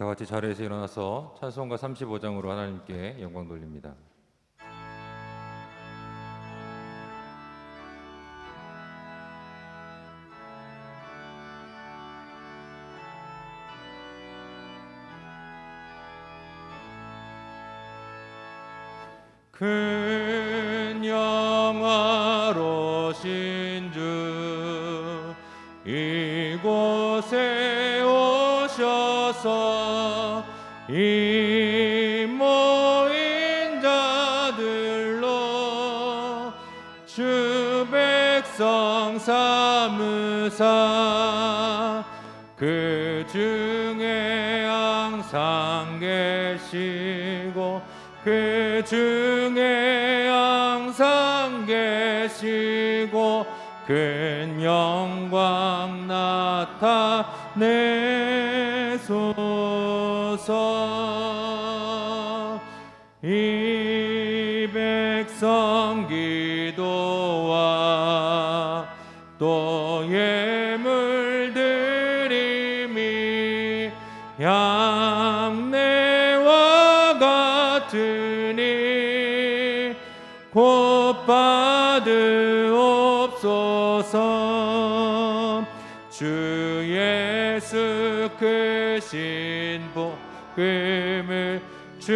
다 같이 자리에서 일어나서 찬송가 35장으로 하나님께 영광 돌립니다. 큰 영화로신 주 이곳에 오셔서 이 모인 자들로 주 백성 삼으사 그 중에 항상 계시고 그 중에 항상 계시고 큰 영광 나타내소서. 이 백성 기도와 또 예물 드림이 양내와 같으니 곧 받으옵소서. 주 예수 크신 복음을 주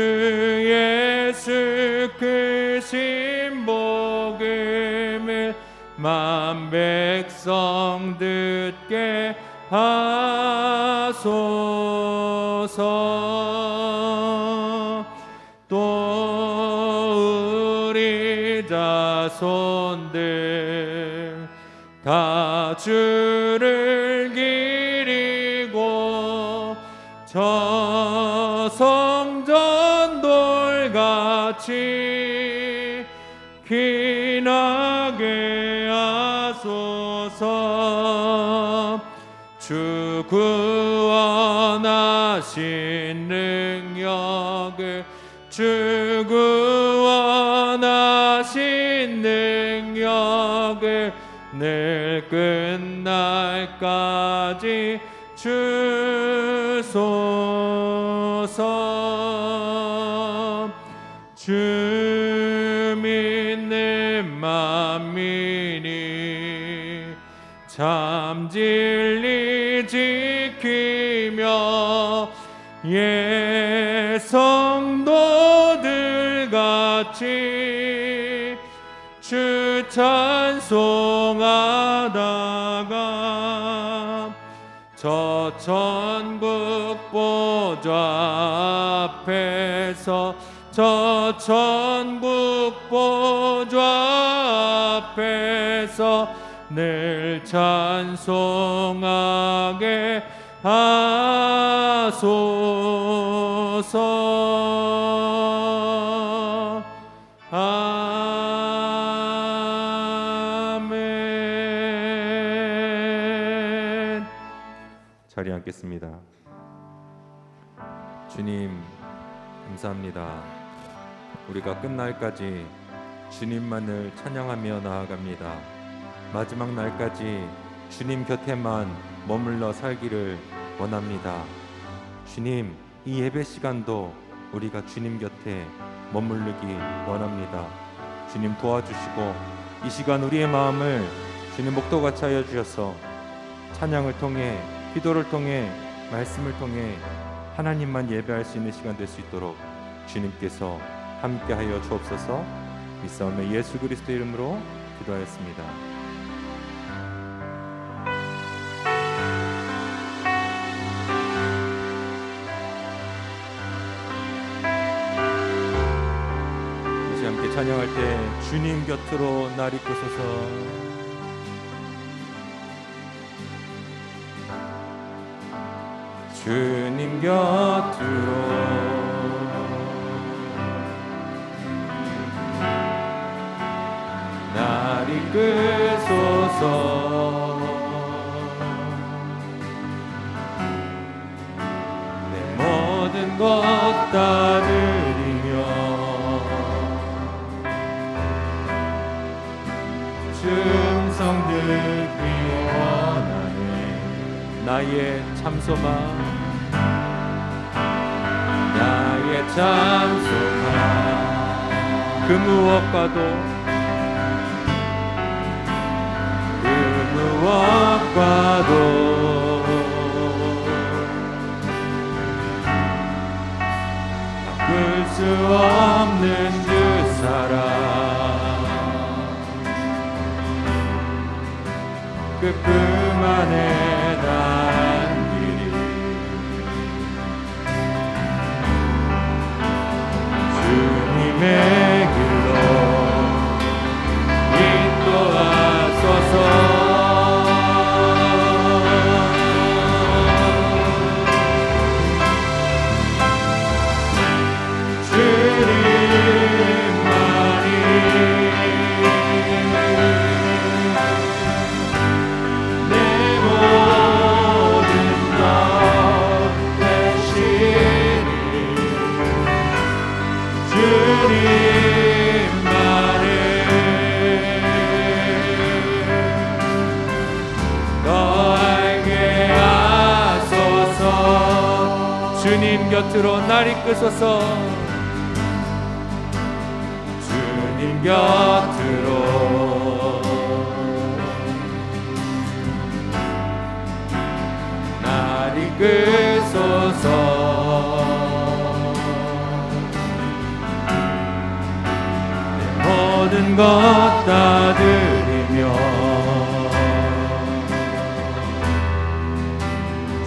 예수 크신 복음을 만 백성 듣게 하소서. 또 우리 자손들 다 주를 기리고 저 성전 돌같이 기나게 하소서. 주 구원하신 능력을 주 구원하신 능력을 늘 끝날까지 주소서. 주 믿는 만민이 참 진리 지키며 예 성도들 같이 주 찬송하다가 저 천국 보좌 앞에서 저 천국 보좌 앞에서 늘 찬송하게 하소서. 아멘. 자리에 앉겠습니다. 주님 감사합니다. 우리가 끝날까지 주님만을 찬양하며 나아갑니다. 마지막 날까지 주님 곁에만 머물러 살기를 원합니다. 주님, 이 예배 시간도 우리가 주님 곁에 머무르기 원합니다. 주님 도와주시고 이 시간 우리의 마음을 주님 목도같이 하여 주셔서 찬양을 통해 기도를 통해 말씀을 통해 하나님만 예배할 수 있는 시간 될 수 있도록 주님께서 함께하여 주옵소서. 믿사오며 예수 그리스도 이름으로 기도하였습니다. 함께 찬양할 때 주님 곁으로 날 이끄소서. 주님 곁으로 날 이끄소서. 내 모든 것 따르리며 음성 듣기 원하네. 나의 참소만 참소만 그 무엇과도 바꿀 수 없는 그 사랑 그 품 안에 난 길이 주님의 길로 인도하소서. 주님 곁으로 날 이끄소서. 주님 곁으로 날 이끄소서. 내 모든 것 다 드리며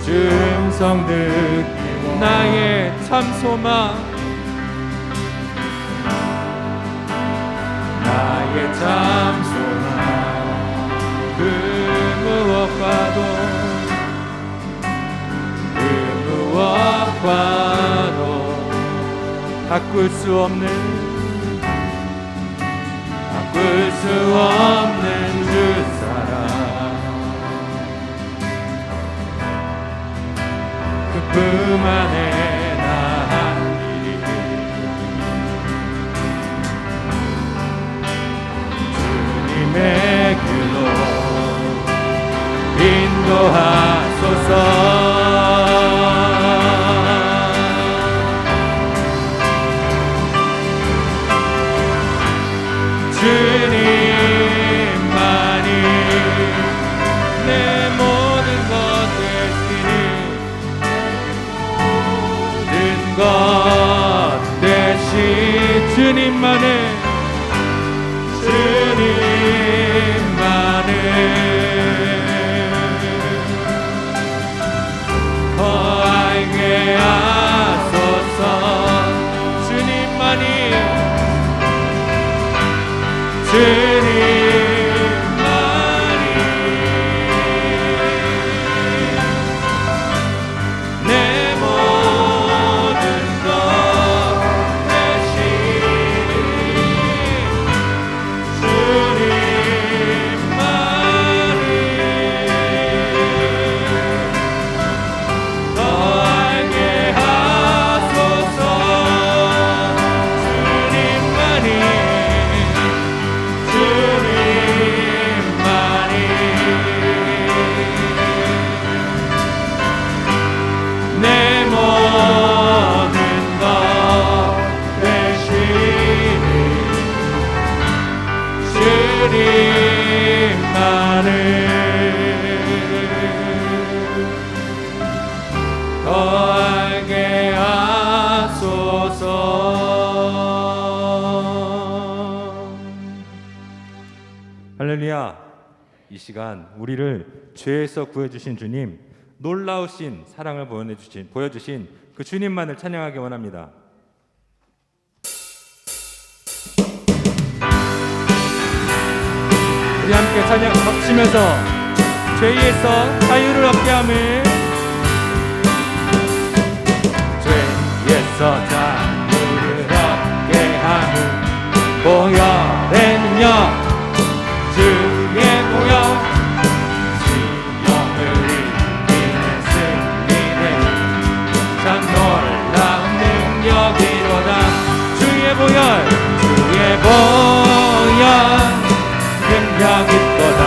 주 음성 듣기 나의 참 소망 나의 참 소망 그 무엇과도 바꿀 수 없는 주 사랑 그 품 안에 난 길이 주님의 길로 인도하소서. 주님만이 내 모든 것 대신 주님만을 더 알게 하소서. 주님만이 내 모든 것 더 알게 하소서. 할렐루야. 이 시간 우리를 죄에서 구해주신 주님, 놀라우신 사랑을 보여주신 그 주님만을 찬양하기 원합니다. 우리 함께 찬양 합치면서 죄에서 자유를 얻게 함을, 죄에서 자유를 얻게 함을, 보혈의 능력 주의 보혈, 시험을 이기는 승리는 참 놀라운 능력이로다. 주의 보혈 능력 있도다.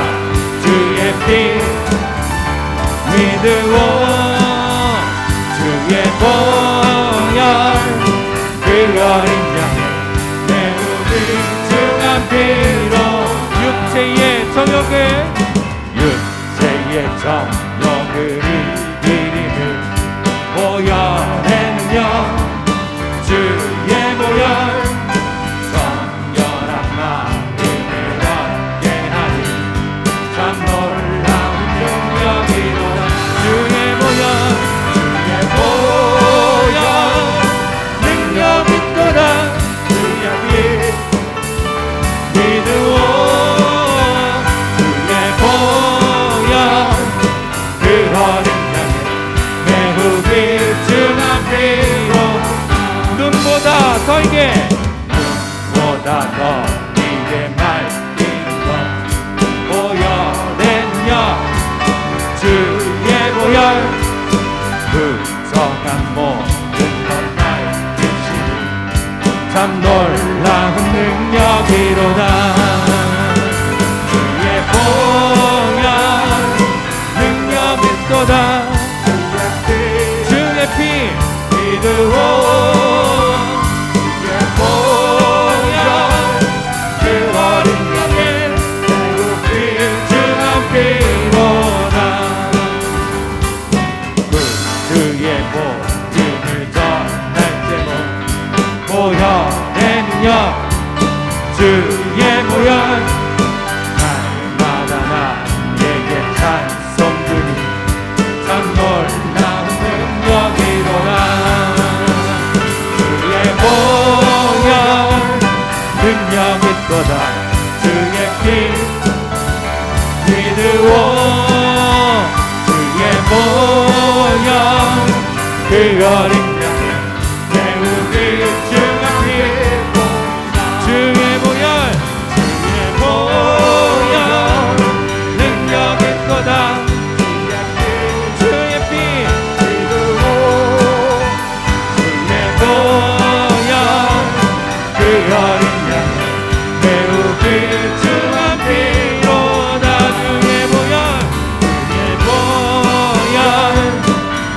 주의 피 믿으오. 주의 보혈 정력을 육체의 정력을 이기리는 보혈의 능력 주의 보혈 정결한 마음을 얻게 하니 참 놀라운 능력이로다. 주의 보혈 능력 있도다. 주의 피 믿으오 주의 보혈 그 어린 양의 매우 귀중한 피로 눈보다 더 이게 눈보다 더 이게 맑은 것 보혈의 능력 주의 보혈 부정한 모든 것 밝히시니 참 놀라운 능력이로다. 주의 보혈 능력 있도다. 주의 피 믿으오 주의 보혈 그 어린 양의 매우 귀중한 피로다. 주의 복음을 전할 제목 보혈의 능력 주의 보혈 날마다 나에게 찬송 드리 참 놀라운 능력이로다. 주의 보혈 능력 있도다. 주의 피 믿으오 주의 보혈 그 어린 양의 매우 귀중한 피 주의 보혈 주의 보혈 능력 있도다. 주의 피 믿으오 주의 보혈 그 어린 양의 매우 귀중한 피로다. 주의 보혈 주의 보혈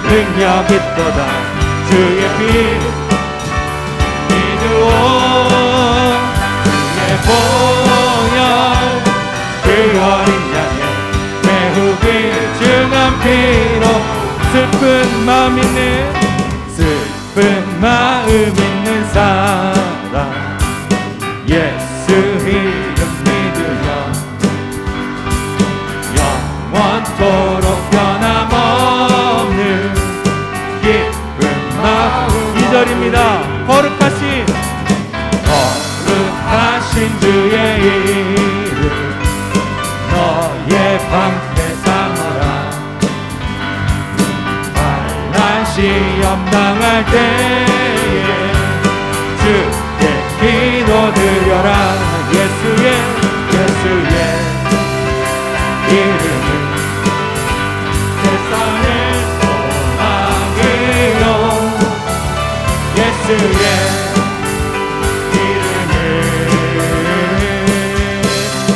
능력 있도다. 주의 피 믿으오 주의 보혈 그 어린 양의 매우 귀중한 피로 슬픈 마음 있는 사람 예수 이름 믿으며 영원토록 변함없는 기쁜 마음 2절입니다. 거룩하신 주의 이름 너의 방패 삼아라. 환난 시험 당할 때에 주께 기도드려라. 예수의 이름은 세상의 소망이요. 예수의 이름은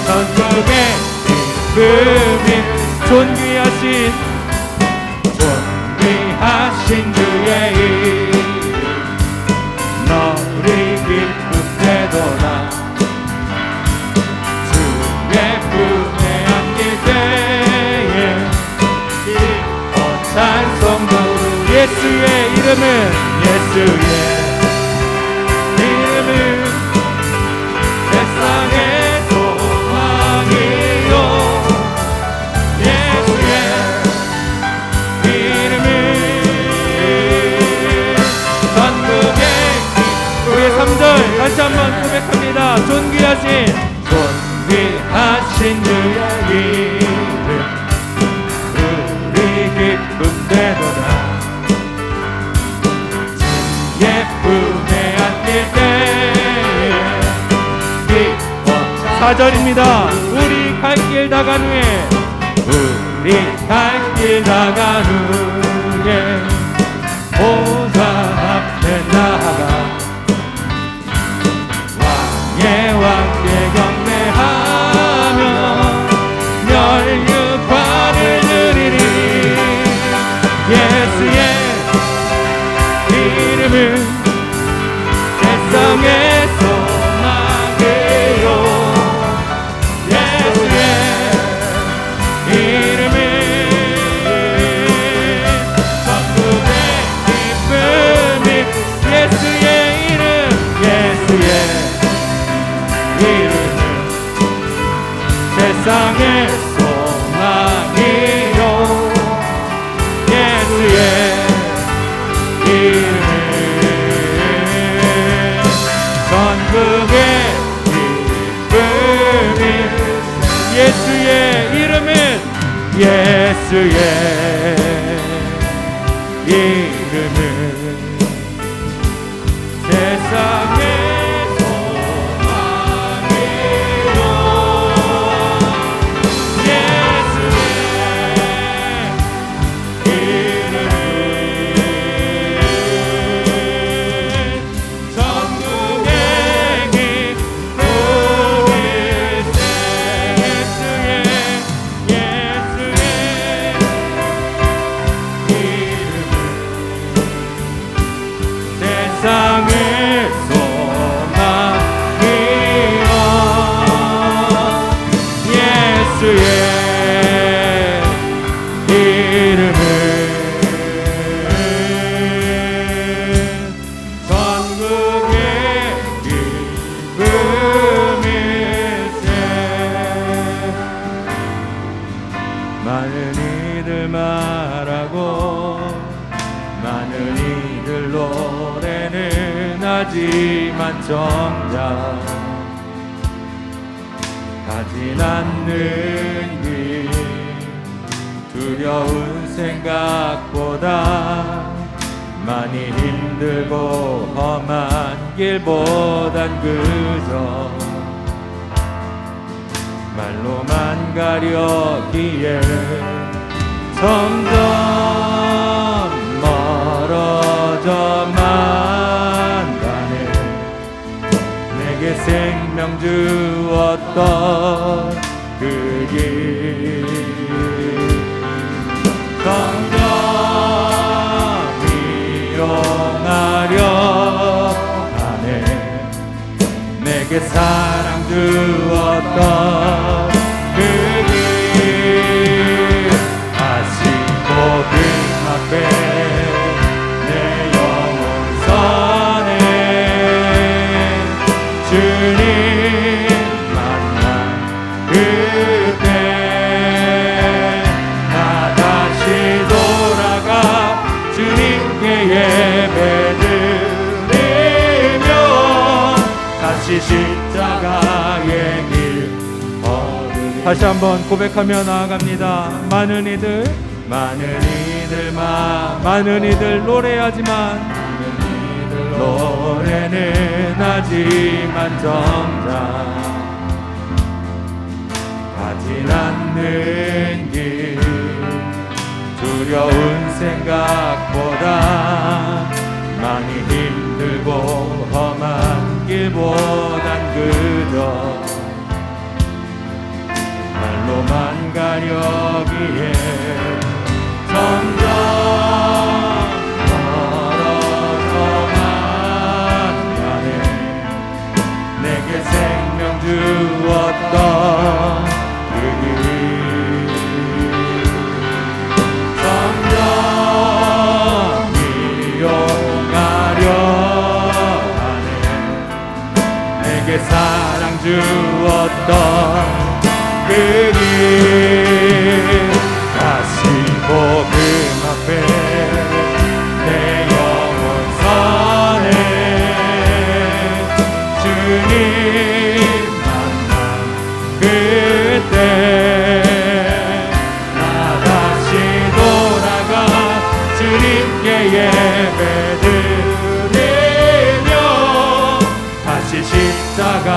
전국의 기쁨이 존귀하신 주의 이름 너리 기쁨 되도다. 주의 품에 안길 때에 기뻐 찬송 부르. 예수의 이름은 세상의 소망이요. 예수의 이름은 전국의 우리의 3절 다시 한번 고백합니다. 존귀하신 주의 이름 우리 기쁨 되도다. 예쁨에 안길 때에 기뻐 4절입니다. 우리 갈 길 다간 후에 보좌 앞에 나아가 왕의 왕께 경배하며 멸류관을 드리리. 예수의 이름은 세상의 소망이요. 예수의 세상의 소망이요 예수의 이름은 전국의 기쁨이 예수의 이름은 예수의 이름은 세상의 소망이요 예수의 이름은 전국의 기쁨일세 예수의 세상의 소망이여 예수의 이름은 전국의 기쁨일세 많은 이들 말하고 많은 이들 노래는 하지만 정작 가진 않는 길 두려운 생각보다 많이 힘들고 험한 길보단 그저 말로만 가려기에 점점 멀어져만 가네 내게 생명 주었던 그 길 점점 이용하려 하네 내게 사랑 주었던 그 길 아시고 그 앞에 내 영혼 선에 주님 만난 그때 나 다시 돌아가 주님께 예배드리며 다시 십자가의 길 걸으리 다시 한번 고백하며 나아갑니다. 많은 이들 노래하지만 노래는 하지만 정작 가진 않는 길 두려운 생각보다 많이 힘들고 험한 길보단 그저 말로만 가려기에 점점 멀어져만 가네 내게 생명 주었던 그 길 점점 이용하려 하네 내게 사랑 주었던 그 길 다시 복음 앞에 내 영혼 선에 주님 만난 그때 나 다시 돌아가 주님께 예배드리며 다시 십자가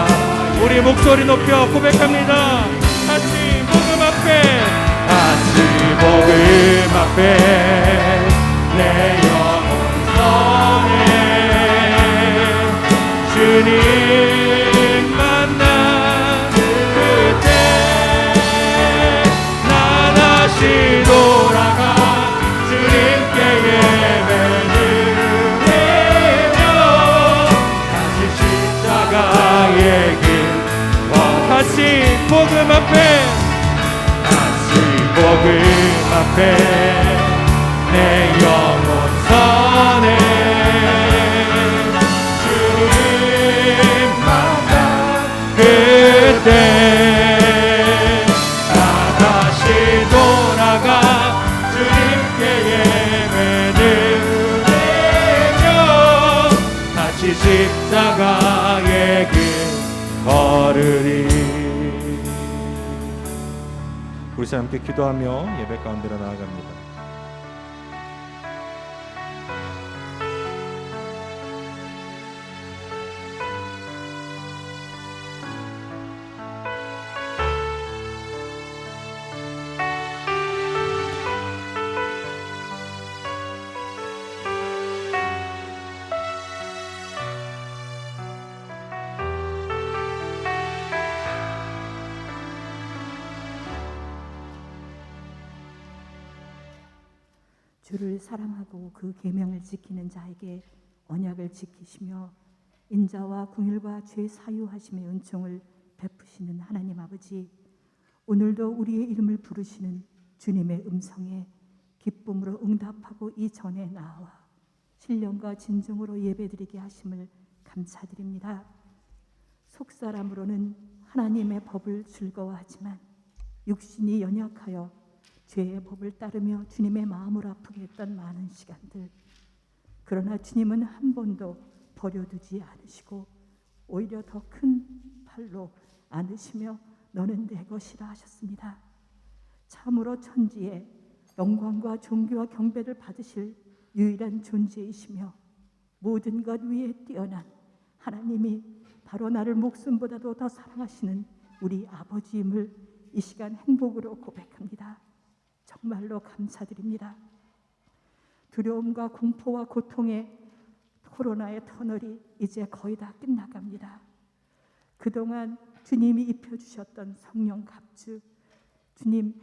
우리 목소리 높여 고백합니다. 다시 복음 앞에 내 영혼 선에 주님 만난 그때 나 다시 돌아가 주님께 예배드리며 다시 십자가의 길 다시 복음 앞에 내 영혼 선에 주님 만난 그때 나 우리 함께 기도하며 예배 가운데로 나아갑니다. 주를 사랑하고 그 계명을 지키는 자에게 언약을 지키시며 인자와 긍휼과 죄 사유하심의 은총을 베푸시는 하나님 아버지, 오늘도 우리의 이름을 부르시는 주님의 음성에 기쁨으로 응답하고 이 전에 나와 신령과 진정으로 예배드리게 하심을 감사드립니다. 속사람으로는 하나님의 법을 즐거워하지만 육신이 연약하여 죄의 법을 따르며 주님의 마음을 아프게 했던 많은 시간들, 그러나 주님은 한 번도 버려두지 않으시고 오히려 더 큰 팔로 안으시며 너는 내 것이라 하셨습니다. 참으로 천지에 영광과 존귀와 경배를 받으실 유일한 존재이시며 모든 것 위에 뛰어난 하나님이 바로 나를 목숨보다도 더 사랑하시는 우리 아버지임을 이 시간 행복으로 고백합니다. 정말로 감사드립니다. 두려움과 공포와 고통의 코로나의 터널이 이제 거의 다 끝나갑니다. 그동안 주님이 입혀주셨던 성령 갑주, 주님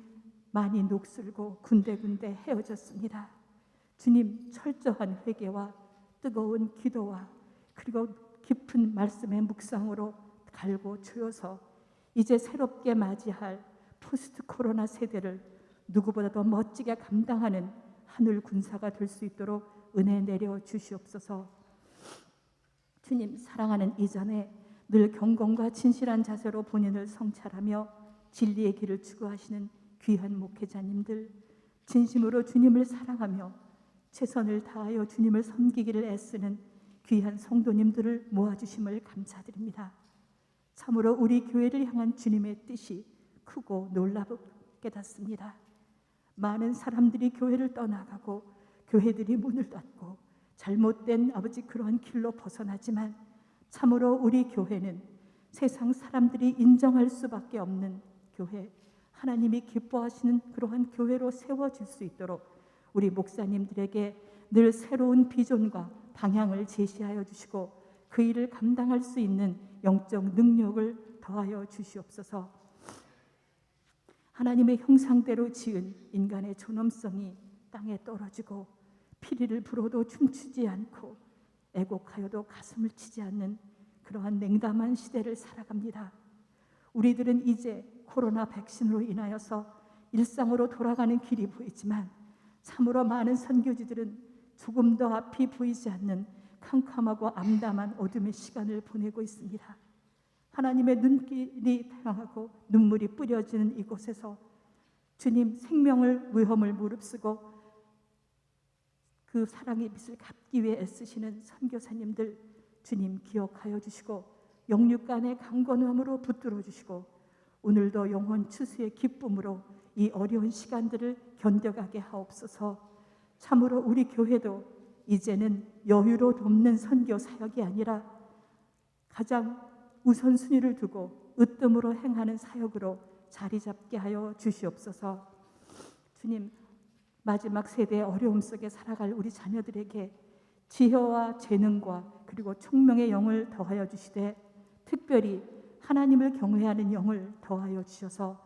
많이 녹슬고 군데군데 헤어졌습니다. 주님 철저한 회개와 뜨거운 기도와 그리고 깊은 말씀의 묵상으로 갈고 조여서 이제 새롭게 맞이할 포스트 코로나 세대를 누구보다 더 멋지게 감당하는 하늘 군사가 될 수 있도록 은혜 내려 주시옵소서. 주님 사랑하는 이전에 늘 경건과 진실한 자세로 본인을 성찰하며 진리의 길을 추구하시는 귀한 목회자님들, 진심으로 주님을 사랑하며 최선을 다하여 주님을 섬기기를 애쓰는 귀한 성도님들을 모아주심을 감사드립니다. 참으로 우리 교회를 향한 주님의 뜻이 크고 놀랍게 깨닫습니다. 많은 사람들이 교회를 떠나가고 교회들이 문을 닫고 잘못된 아버지 그러한 길로 벗어나지만 참으로 우리 교회는 세상 사람들이 인정할 수밖에 없는 교회, 하나님이 기뻐하시는 그러한 교회로 세워질 수 있도록 우리 목사님들에게 늘 새로운 비전과 방향을 제시하여 주시고 그 일을 감당할 수 있는 영적 능력을 더하여 주시옵소서. 하나님의 형상대로 지은 인간의 존엄성이 땅에 떨어지고 피리를 불어도 춤추지 않고 애곡하여도 가슴을 치지 않는 그러한 냉담한 시대를 살아갑니다. 우리들은 이제 코로나 백신으로 인하여서 일상으로 돌아가는 길이 보이지만 참으로 많은 선교지들은 조금 더 앞이 보이지 않는 캄캄하고 암담한 어둠의 시간을 보내고 있습니다. 하나님의 눈길이 향하고 눈물이 뿌려지는 이곳에서 주님 생명을 위험을 무릅쓰고 그 사랑의 빛을 갚기 위해 애쓰시는 선교사님들 주님 기억하여 주시고 영육간의 강건함으로 붙들어 주시고 오늘도 영혼 추수의 기쁨으로 이 어려운 시간들을 견뎌가게 하옵소서. 참으로 우리 교회도 이제는 여유로 돕는 선교 사역이 아니라 가장 우선순위를 두고 으뜸으로 행하는 사역으로 자리 잡게 하여 주시옵소서. 주님, 마지막 세대의 어려움 속에 살아갈 우리 자녀들에게 지혜와 재능과 그리고 총명의 영을 더하여 주시되 특별히 하나님을 경외하는 영을 더하여 주셔서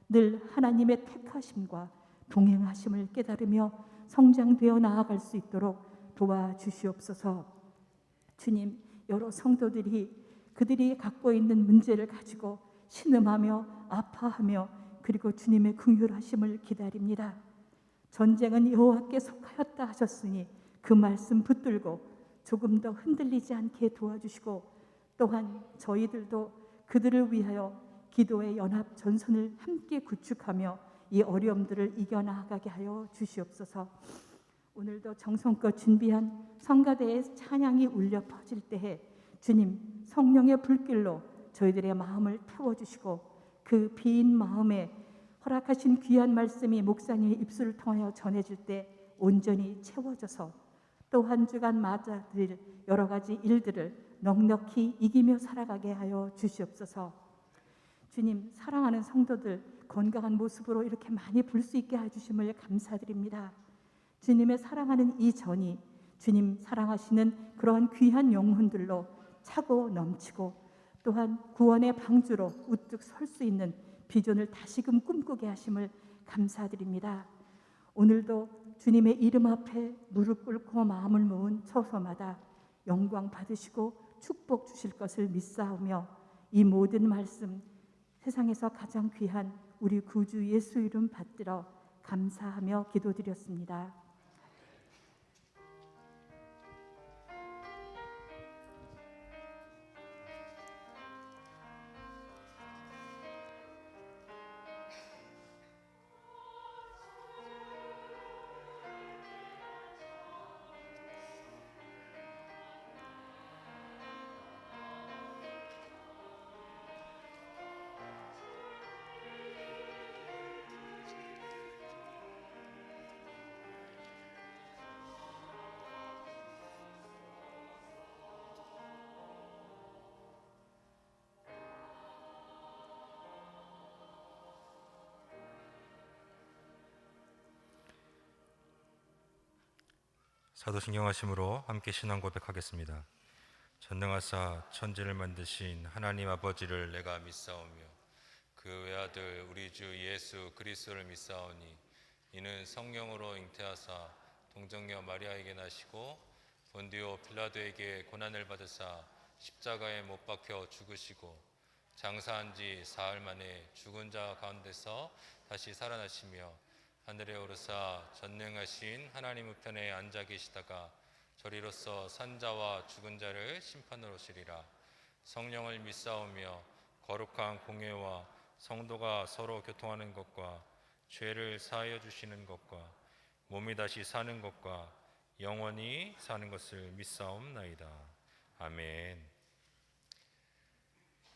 늘 하나님의 택하심과 동행하심을 깨달으며 성장되어 나아갈 수 있도록 도와주시옵소서. 주님, 여러 성도들이 그들이 갖고 있는 문제를 가지고 신음하며 아파하며 그리고 주님의 긍휼하심을 기다립니다. 전쟁은 여호와께 속하였다 하셨으니 그 말씀 붙들고 조금 더 흔들리지 않게 도와주시고 또한 저희들도 그들을 위하여 기도의 연합 전선을 함께 구축하며 이 어려움들을 이겨나가게 하여 주시옵소서. 오늘도 정성껏 준비한 성가대의 찬양이 울려 퍼질 때에 주님 성령의 불길로 저희들의 마음을 태워주시고 그 빈 마음에 허락하신 귀한 말씀이 목사님의 입술을 통하여 전해질 때 온전히 채워져서 또 한 주간 맞아들일 여러 가지 일들을 넉넉히 이기며 살아가게 하여 주시옵소서. 주님, 사랑하는 성도들 건강한 모습으로 이렇게 많이 볼 수 있게 해주심을 감사드립니다. 주님의 사랑하는 이 전이 주님 사랑하시는 그러한 귀한 영혼들로 차고 넘치고 또한 구원의 방주로 우뚝 설 수 있는 비전을 다시금 꿈꾸게 하심을 감사드립니다. 오늘도 주님의 이름 앞에 무릎 꿇고 마음을 모은 처소마다 영광 받으시고 축복 주실 것을 믿사오며 이 모든 말씀 세상에서 가장 귀한 우리 구주 예수 이름 받들어 감사하며 기도드렸습니다. 사도신경하심으로 함께 신앙 고백하겠습니다. 전능하사 천지를 만드신 하나님 아버지를 내가 믿사오며 그 외아들 우리 주 예수 그리스도를 믿사오니 이는 성령으로 잉태하사 동정녀 마리아에게 나시고 본디오 빌라도에게 고난을 받으사 십자가에 못 박혀 죽으시고 장사한 지 사흘 만에 죽은 자 가운데서 다시 살아나시며 하늘에 오르사 전능하신 하나님 우편에 앉아 계시다가 저리로서 산자와 죽은 자를 심판으로 오시리라. 성령을 믿사오며 거룩한 공회와 성도가 서로 교통하는 것과 죄를 사하여 주시는 것과 몸이 다시 사는 것과 영원히 사는 것을 믿사옵나이다. 아멘.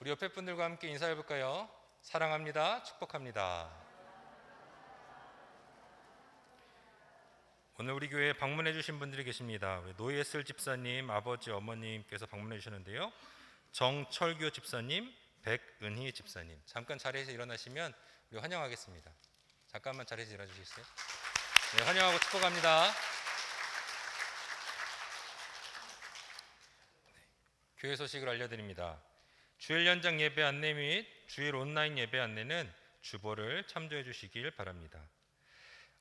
우리 옆에 분들과 함께 인사해 볼까요? 사랑합니다. 축복합니다. 오늘 우리 교회에 방문해 주신 분들이 계십니다. 우리 노예슬 집사님, 아버지, 어머님께서 방문해 주셨는데요. 정철규 집사님, 백은희 집사님. 잠깐 자리에서 일어나시면 우리 환영하겠습니다. 잠깐만 자리에서 일어나 주시겠어요? 네, 환영하고 축복합니다. 네. 교회 소식을 알려드립니다. 주일 연장 예배 안내 및 주일 온라인 예배 안내는 주보를 참조해 주시길 바랍니다.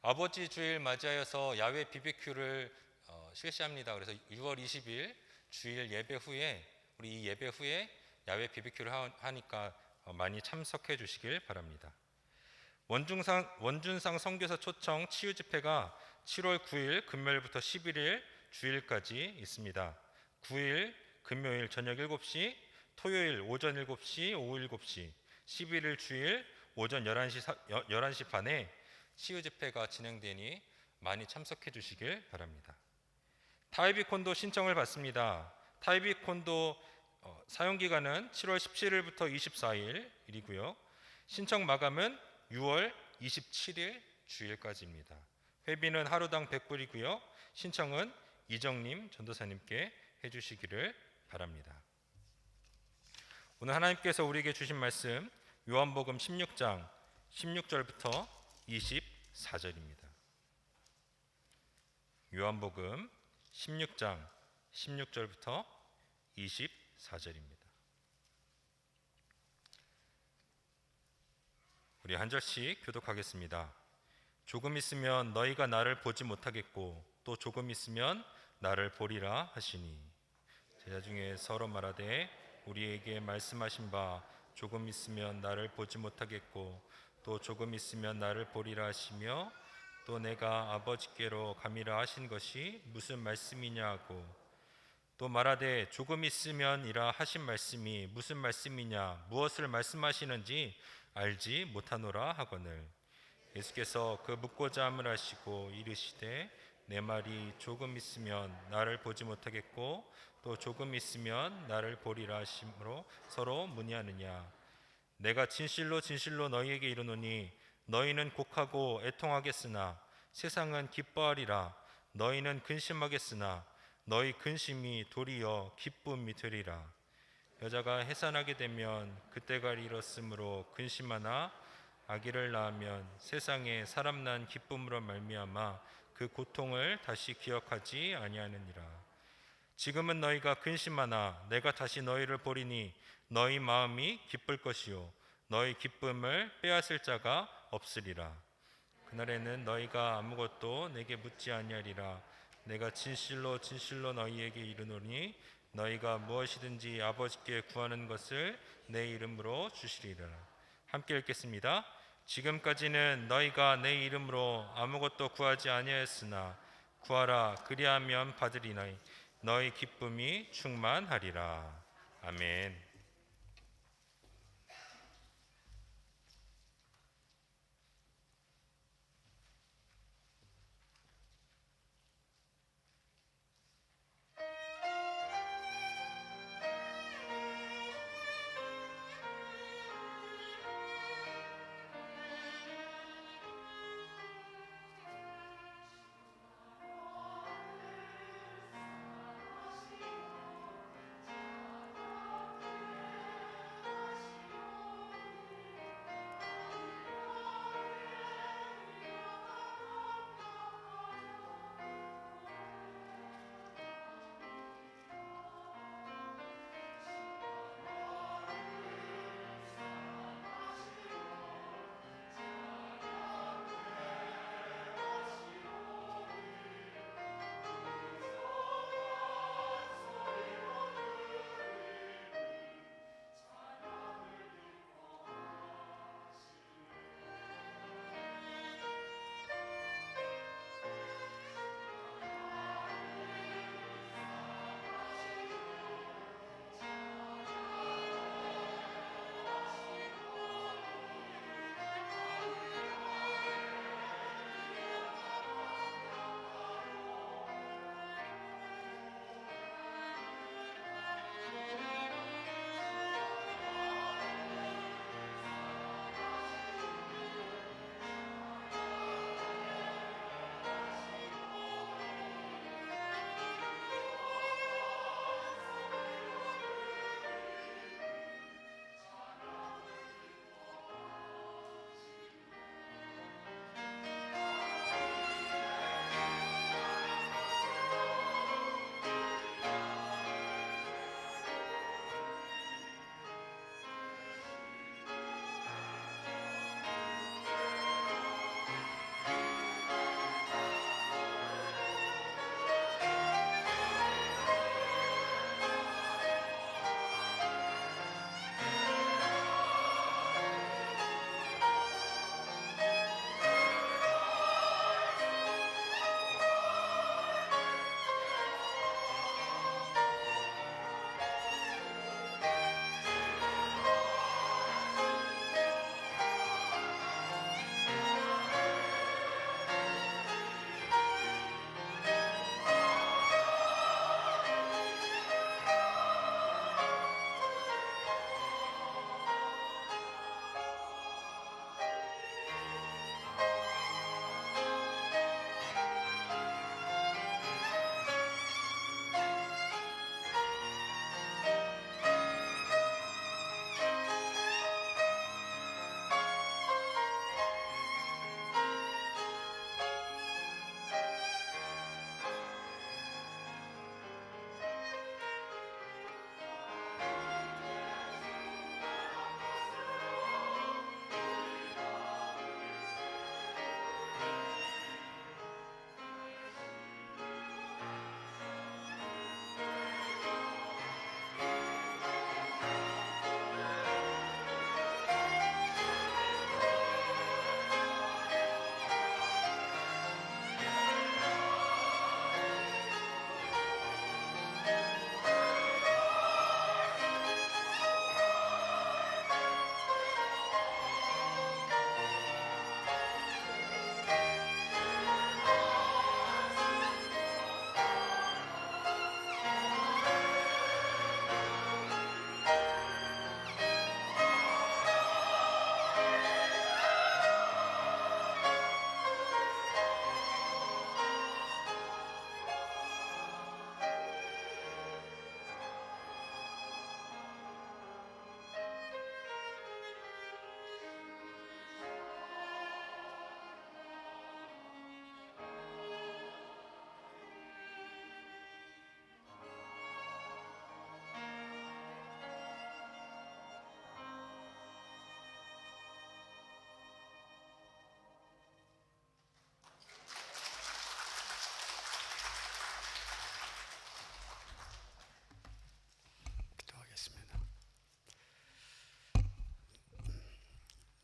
아버지 주일 맞이하여서 야외 BBQ를 실시합니다. 그래서 6월 20일 주일 예배 후에 우리 이 예배 후에 야외 BBQ를 하니까 많이 참석해 주시길 바랍니다. 원준상 선교사 초청 치유 집회가 7월 9일 금요일부터 11일 주일까지 있습니다. 9일 금요일 저녁 7시, 토요일 오전 7시, 오후 7시, 11일 주일 오전 11시 반에 치유 집회가 진행되니 많이 참석해 주시길 바랍니다. 타이비 콘도 신청을 받습니다. 타이비 콘도 사용 기간은 7월 17일부터 24일이고요. 신청 마감은 6월 27일 주일까지입니다. 회비는 하루당 100불이고요. 신청은 이정님 전도사님께 해주시기를 바랍니다. 오늘 하나님께서 우리에게 주신 말씀 요한복음 16장 16절부터 24절입니다. 요한복음 16장 16절부터 24절입니다. 우리 한 절씩 교독하겠습니다. 조금 있으면 너희가 나를 보지 못하겠고 또 조금 있으면 나를 보리라 하시니 제자 중에 서로 말하되 우리에게 말씀하신 바 조금 있으면 나를 보지 못하겠고 또 조금 있으면 나를 보리라 하시며 또 내가 아버지께로 가미라 하신 것이 무슨 말씀이냐고 또 말하되 조금 있으면이라 하신 말씀이 무슨 말씀이냐 무엇을 말씀하시는지 알지 못하노라 하거늘 예수께서 그 묻고자 함을 하시고 이르시되 내 말이 조금 있으면 나를 보지 못하겠고 또 조금 있으면 나를 보리라 하심으로 서로 문의하느냐 내가 진실로 진실로 너희에게 이르노니 너희는 곡하고 애통하겠으나 세상은 기뻐하리라. 너희는 근심하겠으나 너희 근심이 도리어 기쁨이 되리라. 여자가 해산하게 되면 그때가 이렇으므로 근심하나 아기를 낳으면 세상에 사람 난 기쁨으로 말미암아 그 고통을 다시 기억하지 아니하느니라. 지금은 너희가 근심하나 내가 다시 너희를 보리니 너희 마음이 기쁠 것이요 너희 기쁨을 빼앗을 자가 없으리라. 그날에는 너희가 아무것도 내게 묻지 아니하리라. 내가 진실로 진실로 너희에게 이르노니 너희가 무엇이든지 아버지께 구하는 것을 내 이름으로 주시리라. 함께 읽겠습니다. 지금까지는 너희가 내 이름으로 아무것도 구하지 아니하였으나 구하라 그리하면 받으리니 너희 기쁨이 충만하리라. 아멘.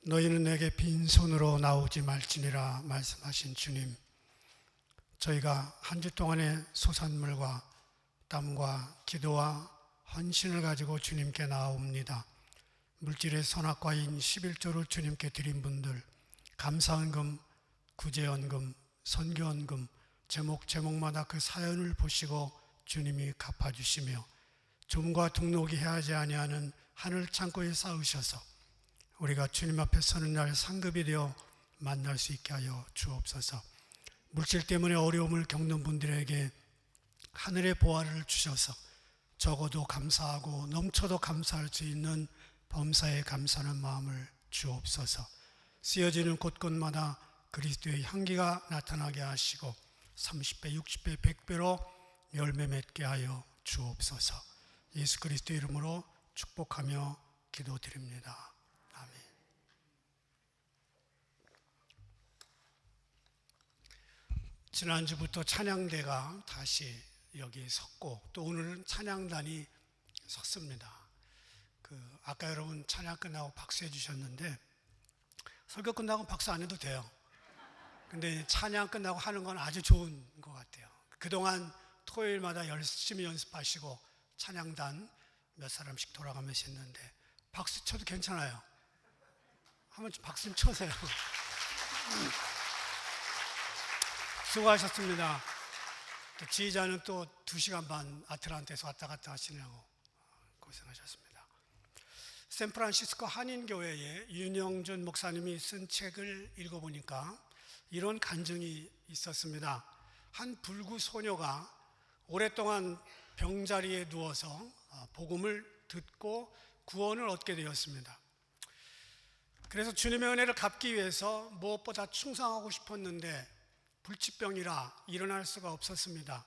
너희는 내게 빈손으로 나오지 말지니라 말씀하신 주님, 저희가 한 주 동안의 소산물과 땀과 기도와 헌신을 가지고 주님께 나옵니다. 물질의 선악과인 11조를 주님께 드린 분들, 감사헌금, 구제헌금, 선교헌금, 제목마다 그 사연을 보시고 주님이 갚아주시며 종과 등록이 해하지 아니하는 하늘 창고에 쌓으셔서 우리가 주님 앞에 서는 날 상급이 되어 만날 수 있게 하여 주옵소서. 물질 때문에 어려움을 겪는 분들에게 하늘의 보화를 주셔서 적어도 감사하고 넘쳐도 감사할 수 있는 범사에 감사하는 마음을 주옵소서. 쓰여지는 곳곳마다 그리스도의 향기가 나타나게 하시고 30배, 60배, 100배로 열매 맺게 하여 주옵소서. 예수 그리스도 이름으로 축복하며 기도드립니다. 아멘. 지난주부터 찬양대가 다시 여기 섰고 또 오늘은 찬양단이 섰습니다. 아까 여러분 찬양 끝나고 박수해 주셨는데 설교 끝나고 박수 안 해도 돼요. 근데 찬양 끝나고 하는 건 아주 좋은 것 같아요. 그동안 토요일마다 열심히 연습하시고 찬양단 몇 사람씩 돌아가면서 했는데 박수 쳐도 괜찮아요. 한번 박수 좀 쳐세요. 수고하셨습니다. 또 지휘자는 또 2시간 반 아틀란타에서 왔다 갔다 하시느라고 고생하셨습니다. 샌프란시스코 한인교회에 윤영준 목사님이 쓴 책을 읽어보니까 이런 간증이 있었습니다. 한 불구 소녀가 오랫동안 병자리에 누워서 복음을 듣고 구원을 얻게 되었습니다. 그래서 주님의 은혜를 갚기 위해서 무엇보다 충성하고 싶었는데 불치병이라 일어날 수가 없었습니다.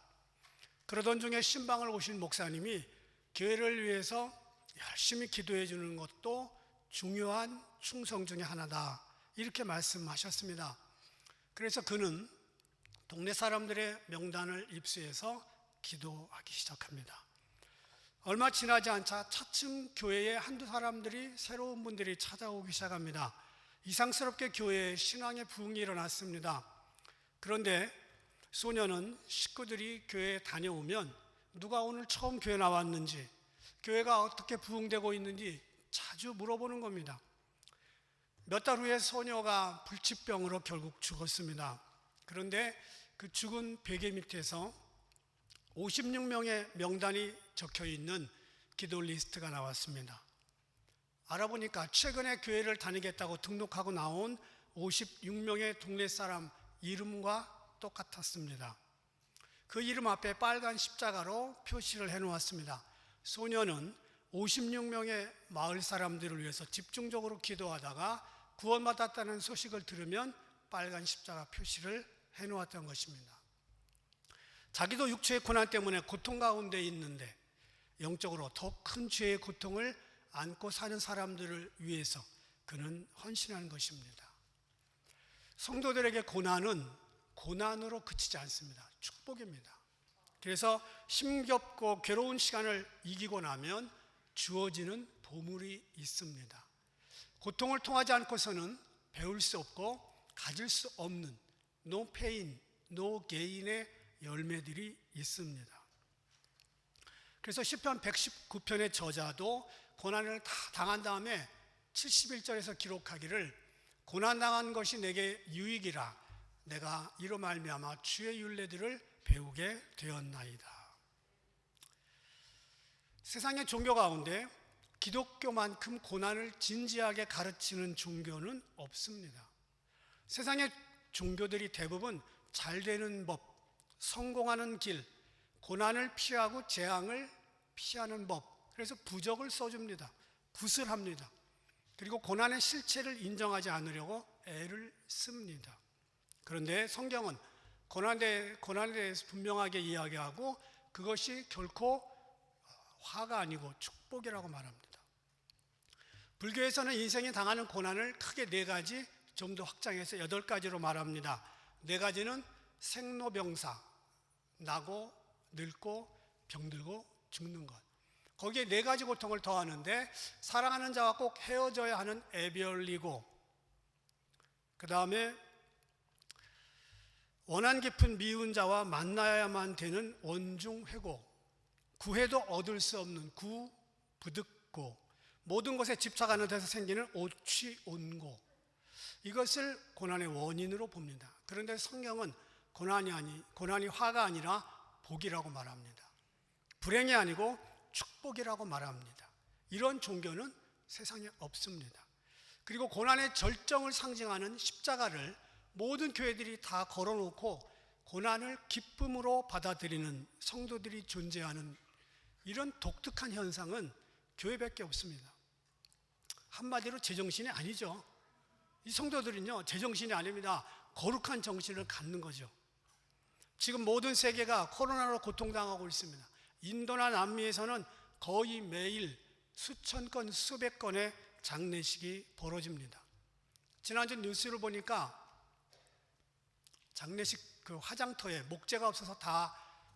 그러던 중에 신방을 오신 목사님이 교회를 위해서 열심히 기도해 주는 것도 중요한 충성 중에 하나다, 이렇게 말씀하셨습니다. 그래서 그는 동네 사람들의 명단을 입수해서 기도하기 시작합니다. 얼마 지나지 않자 차츰 교회에 한두 사람들이, 새로운 분들이 찾아오기 시작합니다. 이상스럽게 교회에 신앙의 부흥이 일어났습니다. 그런데 소녀는 식구들이 교회에 다녀오면 누가 오늘 처음 교회 나왔는지, 교회가 어떻게 부흥되고 있는지 자주 물어보는 겁니다. 몇 달 후에 소녀가 불치병으로 결국 죽었습니다. 그런데 그 죽은 베개 밑에서 56명의 명단이 적혀 있는 기도 리스트가 나왔습니다. 알아보니까 최근에 교회를 다니겠다고 등록하고 나온 56명의 동네 사람 이름과 똑같았습니다. 그 이름 앞에 빨간 십자가로 표시를 해놓았습니다. 소녀는 56명의 마을 사람들을 위해서 집중적으로 기도하다가 구원받았다는 소식을 들으면 빨간 십자가 표시를 해놓았던 것입니다. 자기도 육체의 고난 때문에 고통 가운데 있는데 영적으로 더 큰 죄의 고통을 안고 사는 사람들을 위해서 그는 헌신하는 것입니다. 성도들에게 고난은 고난으로 그치지 않습니다. 축복입니다. 그래서 힘겹고 괴로운 시간을 이기고 나면 주어지는 보물이 있습니다. 고통을 통하지 않고서는 배울 수 없고 가질 수 없는 no pain, no gain의 열매들이 있습니다. 그래서 시편 119편의 저자도 고난을 다 당한 다음에 71절에서 기록하기를 고난당한 것이 내게 유익이라 내가 이로 말미암아 주의 율례들을 배우게 되었나이다. 세상의 종교 가운데 기독교만큼 고난을 진지하게 가르치는 종교는 없습니다. 세상의 종교들이 대부분 잘 되는 법, 성공하는 길, 고난을 피하고 재앙을 피하는 법, 그래서 부적을 써줍니다. 굿을 합니다. 그리고 고난의 실체를 인정하지 않으려고 애를 씁니다. 그런데 성경은 고난에 대해서 분명하게 이야기하고 그것이 결코 화가 아니고 축복이라고 말합니다. 불교에서는 인생이 당하는 고난을 크게 4가지, 좀 더 확장해서 8가지로 말합니다. 4가지는 생로병사, 나고 늙고 병들고 죽는 것. 거기에 4가지 고통을 더하는데 사랑하는 자와 꼭 헤어져야 하는 애별이고 그 다음에 원한 깊은 미운 자와 만나야만 되는 원중회고, 구해도 얻을 수 없는 구부득고, 모든 것에 집착하는 데서 생기는 오취온고, 이것을 고난의 원인으로 봅니다. 그런데 성경은 고난이 화가 아니라 복이라고 말합니다. 불행이 아니고 축복이라고 말합니다. 이런 종교는 세상에 없습니다. 그리고 고난의 절정을 상징하는 십자가를 모든 교회들이 다 걸어놓고 고난을 기쁨으로 받아들이는 성도들이 존재하는 이런 독특한 현상은 교회밖에 없습니다. 한마디로 제정신이 아니죠. 이 성도들은요, 제정신이 아닙니다. 거룩한 정신을 갖는 거죠. 지금 모든 세계가 코로나로 고통당하고 있습니다. 인도나 남미에서는 거의 매일 수천 건, 수백 건의 장례식이 벌어집니다. 지난주 뉴스를 보니까 장례식 그 화장터에 목재가 없어서 다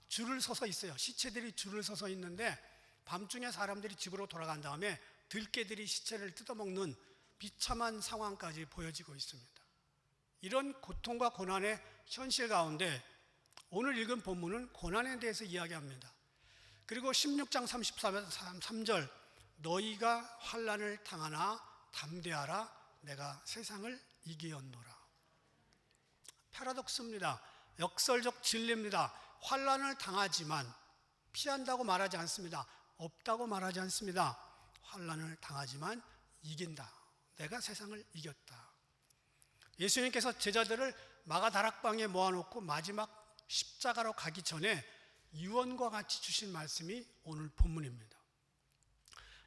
줄을 서서 있어요. 시체들이 줄을 서서 있는데 밤중에 사람들이 집으로 돌아간 다음에 들개들이 시체를 뜯어먹는 비참한 상황까지 보여지고 있습니다. 이런 고통과 고난의 현실 가운데 오늘 읽은 본문은 고난에 대해서 이야기합니다. 그리고 16장 33절, 너희가 환난을 당하나 담대하라, 내가 세상을 이기었노라. 패러독스입니다. 역설적 진리입니다. 환난을 당하지만 피한다고 말하지 않습니다. 없다고 말하지 않습니다. 환난을 당하지만 이긴다. 내가 세상을 이겼다. 예수님께서 제자들을 마가다락방에 모아놓고 마지막 십자가로 가기 전에 유언과 같이 주신 말씀이 오늘 본문입니다.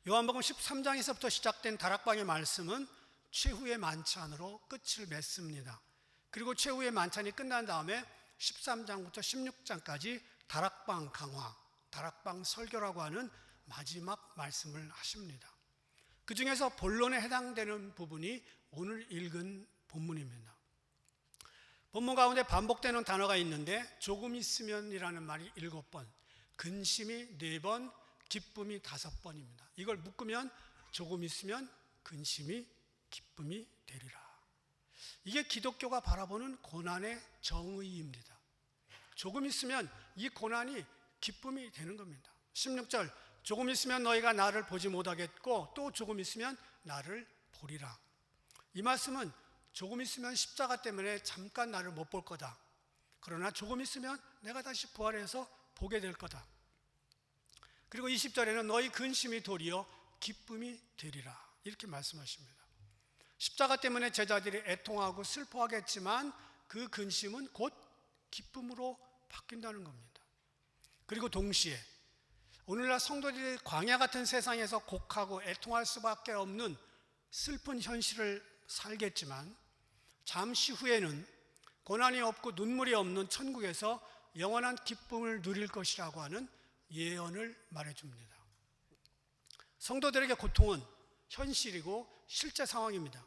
요한복음 13장에서부터 시작된 다락방의 말씀은 최후의 만찬으로 끝을 맺습니다. 그리고 최후의 만찬이 끝난 다음에 13장부터 16장까지 다락방 강화, 다락방 설교라고 하는 마지막 말씀을 하십니다. 그 중에서 본론에 해당되는 부분이 오늘 읽은 본문입니다. 본문 가운데 반복되는 단어가 있는데 조금 있으면이라는 말이 7번, 근심이 4번, 기쁨이 5번입니다. 이걸 묶으면 조금 있으면 근심이 기쁨이 되리라. 이게 기독교가 바라보는 고난의 정의입니다. 조금 있으면 이 고난이 기쁨이 되는 겁니다. 16절, 조금 있으면 너희가 나를 보지 못하겠고 또 조금 있으면 나를 보리라. 이 말씀은 조금 있으면 십자가 때문에 잠깐 나를 못 볼 거다. 그러나 조금 있으면 내가 다시 부활해서 보게 될 거다. 그리고 20절에는 너희 근심이 도리어 기쁨이 되리라. 이렇게 말씀하십니다. 십자가 때문에 제자들이 애통하고 슬퍼하겠지만 그 근심은 곧 기쁨으로 바뀐다는 겁니다. 그리고 동시에 오늘날 성도들이 광야 같은 세상에서 곡하고 애통할 수밖에 없는 슬픈 현실을 살겠지만 잠시 후에는 고난이 없고 눈물이 없는 천국에서 영원한 기쁨을 누릴 것이라고 하는 예언을 말해줍니다. 성도들에게 고통은 현실이고 실제 상황입니다.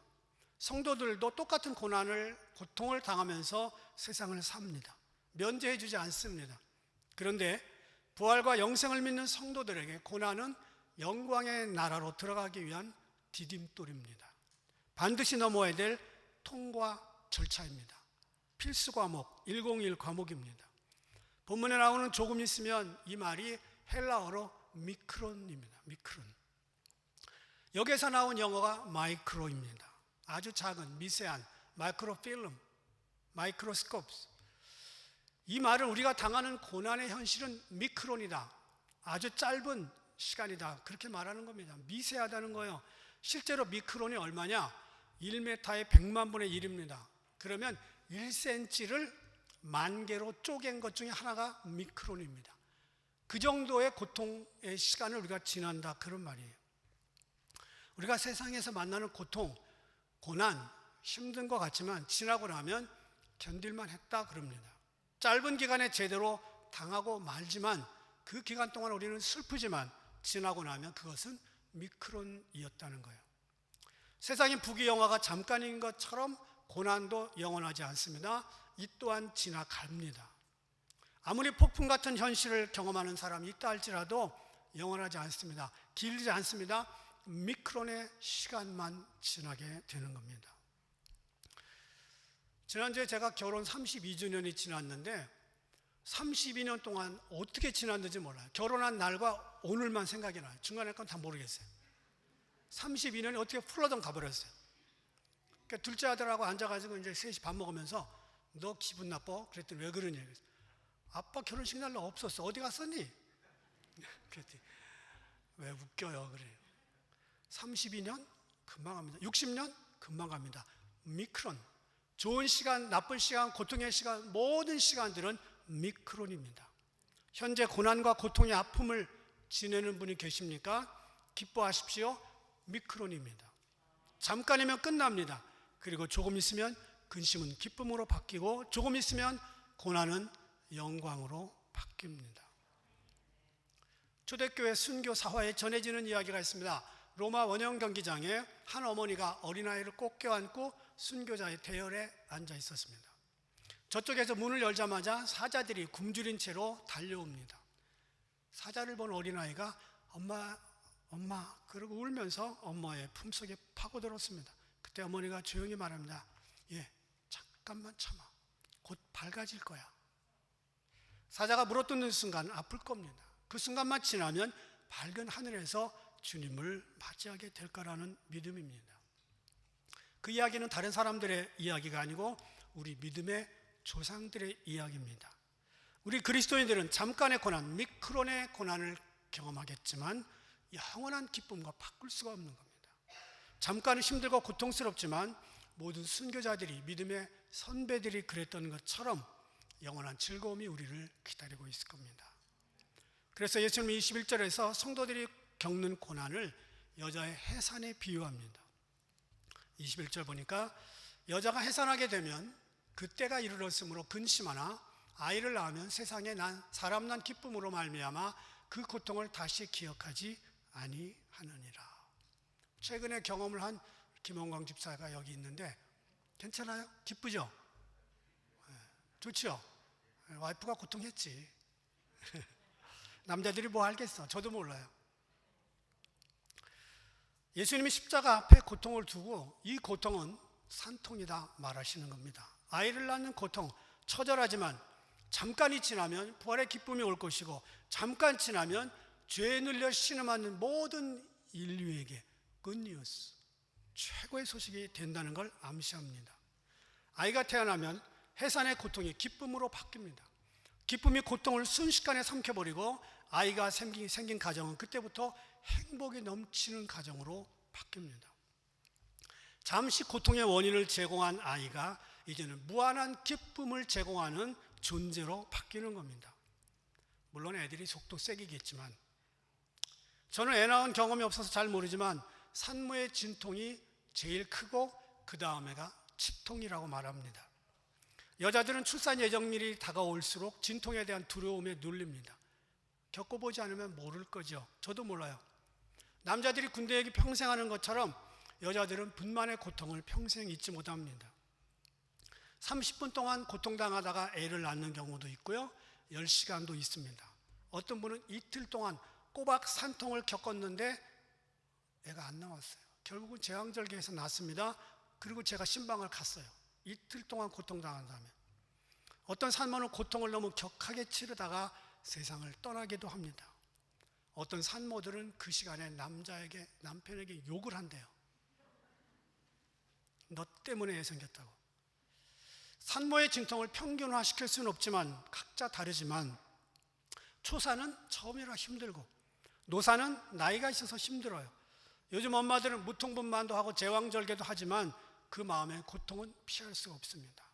성도들도 똑같은 고통을 당하면서 세상을 삽니다. 면제해주지 않습니다. 그런데 부활과 영생을 믿는 성도들에게 고난은 영광의 나라로 들어가기 위한 디딤돌입니다. 반드시 넘어야 될 통과 절차입니다. 필수 과목 101 과목입니다. 본문에 나오는 조금 있으면 이 말이 헬라어로 미크론입니다. 미크론. 여기에서 나온 영어가 마이크로입니다. 아주 작은 미세한 마이크로필름, 마이크로스코프스. 이 말은 우리가 당하는 고난의 현실은 미크론이다. 아주 짧은 시간이다. 그렇게 말하는 겁니다. 미세하다는 거예요. 실제로 미크론이 얼마냐? 1m의 100만 분의 1입니다. 그러면 1cm를 만 개로 쪼갠 것 중에 하나가 미크론입니다. 그 정도의 고통의 시간을 우리가 지난다. 그런 말이에요. 우리가 세상에서 만나는 고통, 고난, 힘든 것 같지만 지나고 나면 견딜만 했다 그럽니다. 짧은 기간에 제대로 당하고 말지만 그 기간 동안 우리는 슬프지만 지나고 나면 그것은 미크론이었다는 거예요. 세상의 부귀영화가 잠깐인 것처럼 고난도 영원하지 않습니다. 이 또한 지나갑니다. 아무리 폭풍 같은 현실을 경험하는 사람이 있다 할지라도 영원하지 않습니다. 길지 않습니다. 미크론의 시간만 지나게 되는 겁니다. 지난주에 제가 결혼 32주년이 지났는데 32년 동안 어떻게 지났는지 몰라요. 결혼한 날과 오늘만 생각이 나요. 중간에 건 다 모르겠어요. 32년이 어떻게 풀러덩 가버렸어요. 그러니까 둘째 아들하고 앉아가지고 이제 셋이 밥 먹으면서 너 기분 나빠? 그랬더니 왜 그러냐. 아빠 결혼식 날 너 없었어. 어디 갔었니? 그랬더니 왜 웃겨요? 그래요. 32년 금방 갑니다. 60년 금방 갑니다. 미크론. 좋은 시간, 나쁜 시간, 고통의 시간, 모든 시간들은 미크론입니다. 현재 고난과 고통의 아픔을 지내는 분이 계십니까? 기뻐하십시오. 미크론입니다. 잠깐이면 끝납니다. 그리고 조금 있으면 근심은 기쁨으로 바뀌고 조금 있으면 고난은 영광으로 바뀝니다. 초대교회 순교 사화에 전해지는 이야기가 있습니다. 로마 원형 경기장에 한 어머니가 어린아이를 꼭 껴안고 순교자의 대열에 앉아 있었습니다. 저쪽에서 문을 열자마자 사자들이 굶주린 채로 달려옵니다. 사자를 본 어린아이가 엄마, 엄마 그러고 울면서 엄마의 품속에 파고들었습니다. 그때 어머니가 조용히 말합니다. 예, 잠깐만 참아. 곧 밝아질 거야. 사자가 물어뜯는 순간 아플 겁니다. 그 순간만 지나면 밝은 하늘에서 주님을 맞이하게 될 거라는 믿음입니다. 그 이야기는 다른 사람들의 이야기가 아니고 우리 믿음의 조상들의 이야기입니다. 우리 그리스도인들은 잠깐의 고난, 미크론의 고난을 경험하겠지만 영원한 기쁨과 바꿀 수가 없는 겁니다. 잠깐은 힘들고 고통스럽지만 모든 순교자들이 믿음의 선배들이 그랬던 것처럼 영원한 즐거움이 우리를 기다리고 있을 겁니다. 그래서 예수님이 21절에서 성도들이 겪는 고난을 여자의 해산에 비유합니다. 21절 보니까 여자가 해산하게 되면 그때가 이르렀으므로 근심하나 아이를 낳으면 세상에 사람 난 기쁨으로 말미암아 그 고통을 다시 기억하지 아니하느니라. 최근에 경험을 한 김원광 집사가 여기 있는데 괜찮아요? 기쁘죠? 좋죠? 와이프가 고통했지. 남자들이 뭐 알겠어? 저도 몰라요. 예수님이 십자가 앞에 고통을 두고 이 고통은 산통이다 말하시는 겁니다. 아이를 낳는 고통, 처절하지만 잠깐이 지나면 부활의 기쁨이 올 것이고 잠깐 지나면 죄에 눌려 신음하는 모든 인류에게 굿뉴스, 최고의 소식이 된다는 걸 암시합니다. 아이가 태어나면 해산의 고통이 기쁨으로 바뀝니다. 기쁨이 고통을 순식간에 삼켜버리고 아이가 생긴 가정은 그때부터 행복이 넘치는 가정으로 바뀝니다. 잠시 고통의 원인을 제공한 아이가 이제는 무한한 기쁨을 제공하는 존재로 바뀌는 겁니다. 물론 애들이 속도 세기겠지만 저는 애 낳은 경험이 없어서 잘 모르지만 산모의 진통이 제일 크고 그 다음에가 치통이라고 말합니다. 여자들은 출산 예정일이 다가올수록 진통에 대한 두려움에 눌립니다. 겪어보지 않으면 모를 거죠. 저도 몰라요. 남자들이 군대 얘기 평생 하는 것처럼 여자들은 분만의 고통을 평생 잊지 못합니다. 30분 동안 고통당하다가 애를 낳는 경우도 있고요. 10시간도 있습니다. 어떤 분은 이틀 동안 꼬박 산통을 겪었는데 애가 안 나왔어요. 결국은 제왕절개에서 낳습니다. 그리고 제가 신방을 갔어요. 이틀 동안 고통당한 다음에. 어떤 산모는 고통을 너무 격하게 치르다가 세상을 떠나기도 합니다. 어떤 산모들은 그 시간에 남편에게 욕을 한대요. 너 때문에 애 생겼다고. 산모의 진통을 평균화시킬 수는 없지만 각자 다르지만 초산은 처음이라 힘들고 노산은 나이가 있어서 힘들어요. 요즘 엄마들은 무통분만도 하고 제왕절개도 하지만 그 마음의 고통은 피할 수가 없습니다.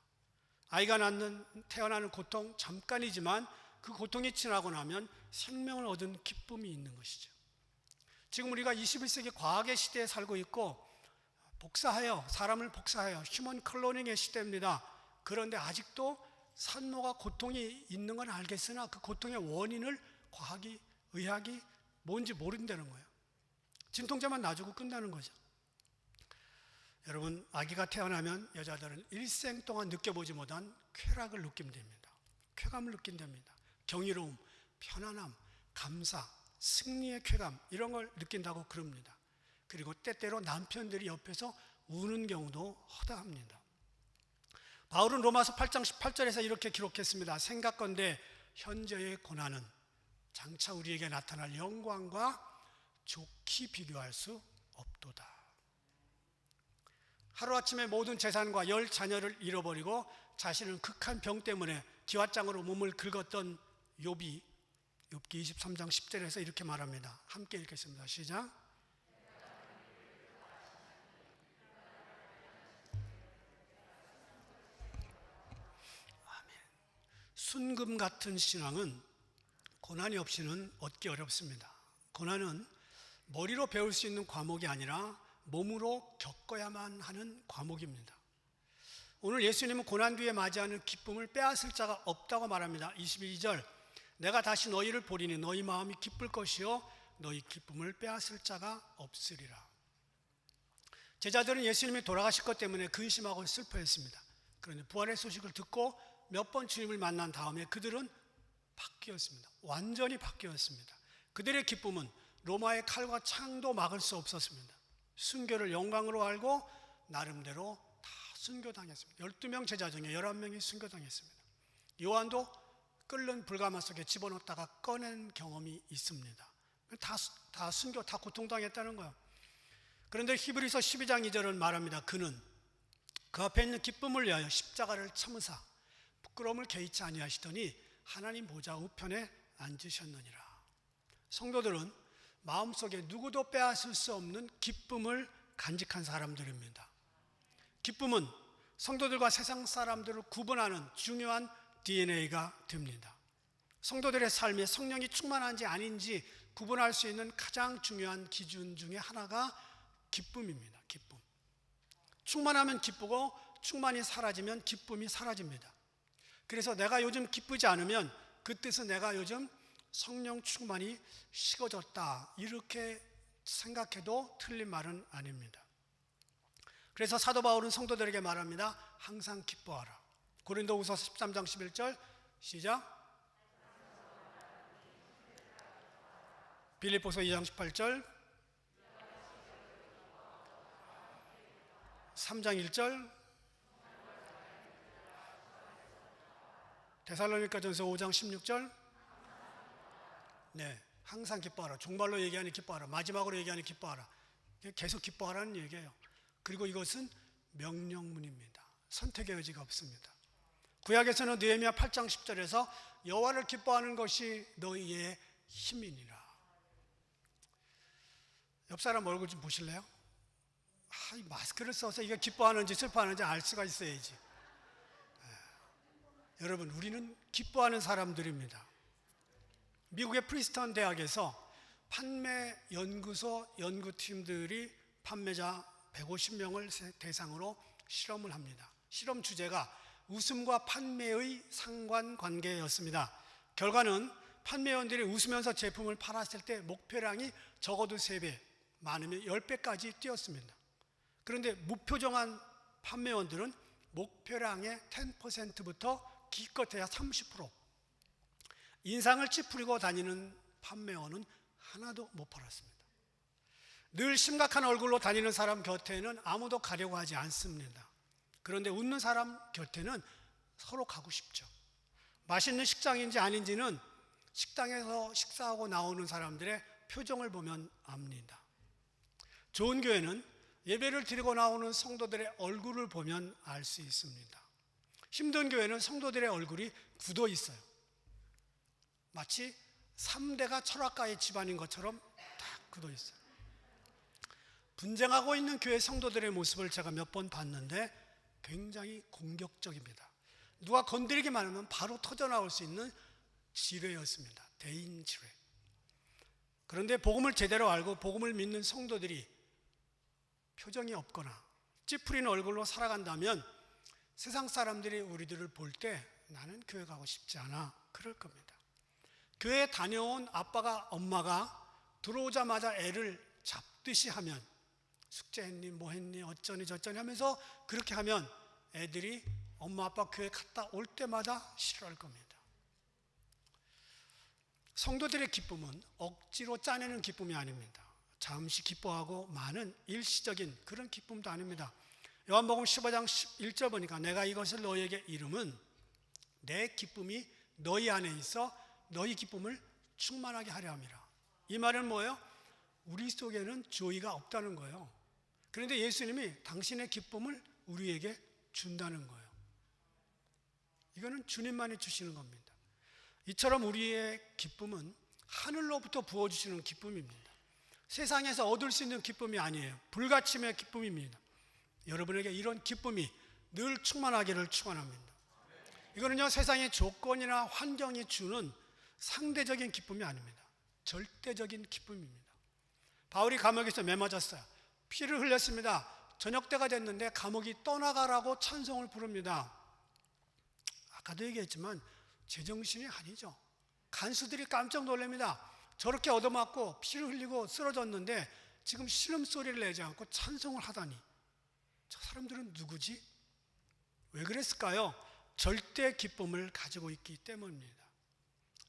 아이가 태어나는 고통 잠깐이지만 그 고통이 지나고 나면 생명을 얻은 기쁨이 있는 것이죠. 지금 우리가 21세기 과학의 시대에 살고 있고 사람을 복사하여 휴먼 클로닝의 시대입니다. 그런데 아직도 산모가 고통이 있는 건 알겠으나 그 고통의 원인을 과학이, 의학이 뭔지 모른다는 거예요. 진통제만 놔주고 끝나는 거죠. 여러분, 아기가 태어나면 여자들은 일생 동안 느껴보지 못한 쾌락을 느낀답니다. 쾌감을 느낀답니다. 경이로움, 편안함, 감사, 승리의 쾌감 이런 걸 느낀다고 그럽니다. 그리고 때때로 남편들이 옆에서 우는 경우도 허다합니다. 바울은 로마서 8장 18절에서 이렇게 기록했습니다. 생각건대 현재의 고난은 장차 우리에게 나타날 영광과 좋게 비교할 수 없도다. 하루아침에 모든 재산과 10자녀를 잃어버리고 자신은 극한 병 때문에 기왓장으로 몸을 긁었던 욥기 23장 10절에서 이렇게 말합니다. 함께 읽겠습니다. 시작. 순금 같은 신앙은 고난이 없이는 얻기 어렵습니다. 고난은 머리로 배울 수 있는 과목이 아니라 몸으로 겪어야만 하는 과목입니다. 오늘 예수님은 고난 뒤에 맞이하는 기쁨을 빼앗을 자가 없다고 말합니다. 22절, 내가 다시 너희를 보리니 너희 마음이 기쁠 것이요 너희 기쁨을 빼앗을 자가 없으리라. 제자들은 예수님이 돌아가실 것 때문에 근심하고 슬퍼했습니다. 그런데 부활의 소식을 듣고 몇 번 주님을 만난 다음에 그들은 바뀌었습니다. 완전히 바뀌었습니다. 그들의 기쁨은 로마의 칼과 창도 막을 수 없었습니다. 순교를 영광으로 알고 나름대로 다 순교당했습니다. 12명 제자 중에 11명이 순교당했습니다. 요한도 끓는 불가마 속에 집어넣다가 꺼낸 경험이 있습니다. 다 순교, 다 고통당했다는 거예요. 그런데 히브리서 12장 2절은 말합니다. 그는 그 앞에 있는 기쁨을 위하여 십자가를 참으사 부끄러움을 개의치 아니하시더니 하나님 보좌 우편에 앉으셨느니라. 성도들은 마음속에 누구도 빼앗을 수 없는 기쁨을 간직한 사람들입니다. 기쁨은 성도들과 세상 사람들을 구분하는 중요한 DNA가 됩니다. 성도들의 삶에 성령이 충만한지 아닌지 구분할 수 있는 가장 중요한 기준 중에 하나가 기쁨입니다. 기쁨. 충만하면 기쁘고 충만이 사라지면 기쁨이 사라집니다. 그래서 내가 요즘 기쁘지 않으면 그 뜻은 내가 요즘 성령 충만이 식어졌다, 이렇게 생각해도 틀린 말은 아닙니다. 그래서 사도 바울은 성도들에게 말합니다. 항상 기뻐하라. 고린도후서 13장 11절 시작. 빌립보서 2장 18절 3장 1절 데살로니가전서 5장 16절 네, 항상 기뻐하라. 종말로 얘기하니 기뻐하라. 마지막으로 얘기하니 기뻐하라. 계속 기뻐하라는 얘기예요. 그리고 이것은 명령문입니다. 선택의 여지가 없습니다. 구약에서는 느헤미야 8장 10절에서 여호와를 기뻐하는 것이 너희의 힘이니라. 옆 사람 얼굴 좀 보실래요? 이 마스크를 써서 이게 기뻐하는지 슬퍼하는지 알 수가 있어야지. 여러분, 우리는 기뻐하는 사람들입니다. 미국의 프린스턴 대학에서 판매 연구소 연구팀들이 판매자 150명을 대상으로 실험을 합니다. 실험 주제가 웃음과 판매의 상관관계였습니다. 결과는 판매원들이 웃으면서 제품을 팔았을 때 목표량이 적어도 3배, 많으면 10배까지 뛰었습니다. 그런데 무표정한 판매원들은 목표량의 10%부터 기껏해야 30%, 인상을 찌푸리고 다니는 판매원은 하나도 못 팔았습니다. 늘 심각한 얼굴로 다니는 사람 곁에는 아무도 가려고 하지 않습니다. 그런데 웃는 사람 곁에는 서로 가고 싶죠. 맛있는 식당인지 아닌지는 식당에서 식사하고 나오는 사람들의 표정을 보면 압니다. 좋은 교회는 예배를 드리고 나오는 성도들의 얼굴을 보면 알 수 있습니다. 힘든 교회는 성도들의 얼굴이 굳어 있어요. 마치 3대가 철학가의 집안인 것처럼 딱 굳어 있어요. 분쟁하고 있는 교회 성도들의 모습을 제가 몇 번 봤는데 굉장히 공격적입니다. 누가 건드리기만 하면 바로 터져나올 수 있는 지뢰였습니다. 대인 지뢰. 그런데 복음을 제대로 알고 복음을 믿는 성도들이 표정이 없거나 찌푸리는 얼굴로 살아간다면 세상 사람들이 우리들을 볼 때 나는 교회 가고 싶지 않아, 그럴 겁니다. 교회 다녀온 아빠가 엄마가 들어오자마자 애를 잡듯이 하면 숙제했니 뭐했니 어쩌니 저쩌니 하면서 그렇게 하면 애들이 엄마 아빠 교회 갔다 올 때마다 싫어할 겁니다. 성도들의 기쁨은 억지로 짜내는 기쁨이 아닙니다. 잠시 기뻐하고 많은 일시적인 그런 기쁨도 아닙니다. 요한복음 15장 11절 보니까 내가 이것을 너희에게 이름은 내 기쁨이 너희 안에 있어 너희 기쁨을 충만하게 하려 함이라. 이 말은 뭐예요? 우리 속에는 조이가 없다는 거예요. 그런데 예수님이 당신의 기쁨을 우리에게 준다는 거예요. 이거는 주님만이 주시는 겁니다. 이처럼 우리의 기쁨은 하늘로부터 부어주시는 기쁨입니다. 세상에서 얻을 수 있는 기쁨이 아니에요. 불가침의 기쁨입니다. 여러분에게 이런 기쁨이 늘 충만하기를 축원합니다. 이거는요, 세상의 조건이나 환경이 주는 상대적인 기쁨이 아닙니다. 절대적인 기쁨입니다. 바울이 감옥에서 매맞았어요. 피를 흘렸습니다. 저녁 때가 됐는데 감옥이 떠나가라고 찬송을 부릅니다. 아까도 얘기했지만 제정신이 아니죠. 간수들이 깜짝 놀랍니다. 저렇게 얻어맞고 피를 흘리고 쓰러졌는데 지금 신음소리를 내지 않고 찬송을 하다니, 저 사람들은 누구지? 왜 그랬을까요? 절대 기쁨을 가지고 있기 때문입니다.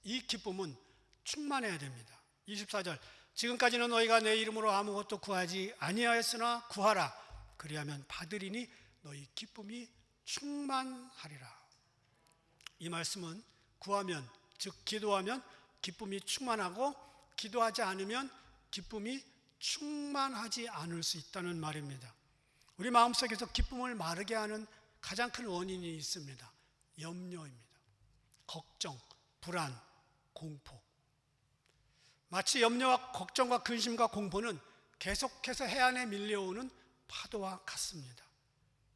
이 기쁨은 충만해야 됩니다. 24절, 지금까지는 너희가 내 이름으로 아무것도 구하지 아니하였으나 구하라. 그리하면 받으리니 너희 기쁨이 충만하리라. 이 말씀은 구하면, 즉 기도하면 기쁨이 충만하고 기도하지 않으면 기쁨이 충만하지 않을 수 있다는 말입니다. 우리 마음속에서 기쁨을 마르게 하는 가장 큰 원인이 있습니다. 염려입니다. 걱정, 불안, 공포. 마치 염려와 걱정과 근심과 공포는 계속해서 해안에 밀려오는 파도와 같습니다.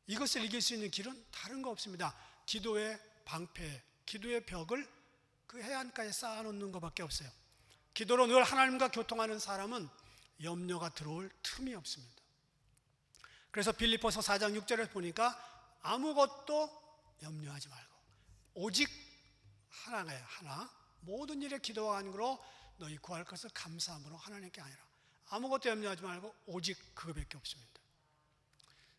이것을 이길 수 있는 길은 다른 거 없습니다. 기도의 방패, 기도의 벽을 그 해안가에 쌓아놓는 것밖에 없어요. 기도로 늘 하나님과 교통하는 사람은 염려가 들어올 틈이 없습니다. 그래서 빌립보서 4장 6절에 보니까 아무것도 염려하지 말고 오직 하나예요. 하나. 모든 일에 기도와 간구로 너희 구할 것을 감사함으로 하나님께 아니라. 아무것도 염려하지 말고 오직 그거밖에 없습니다.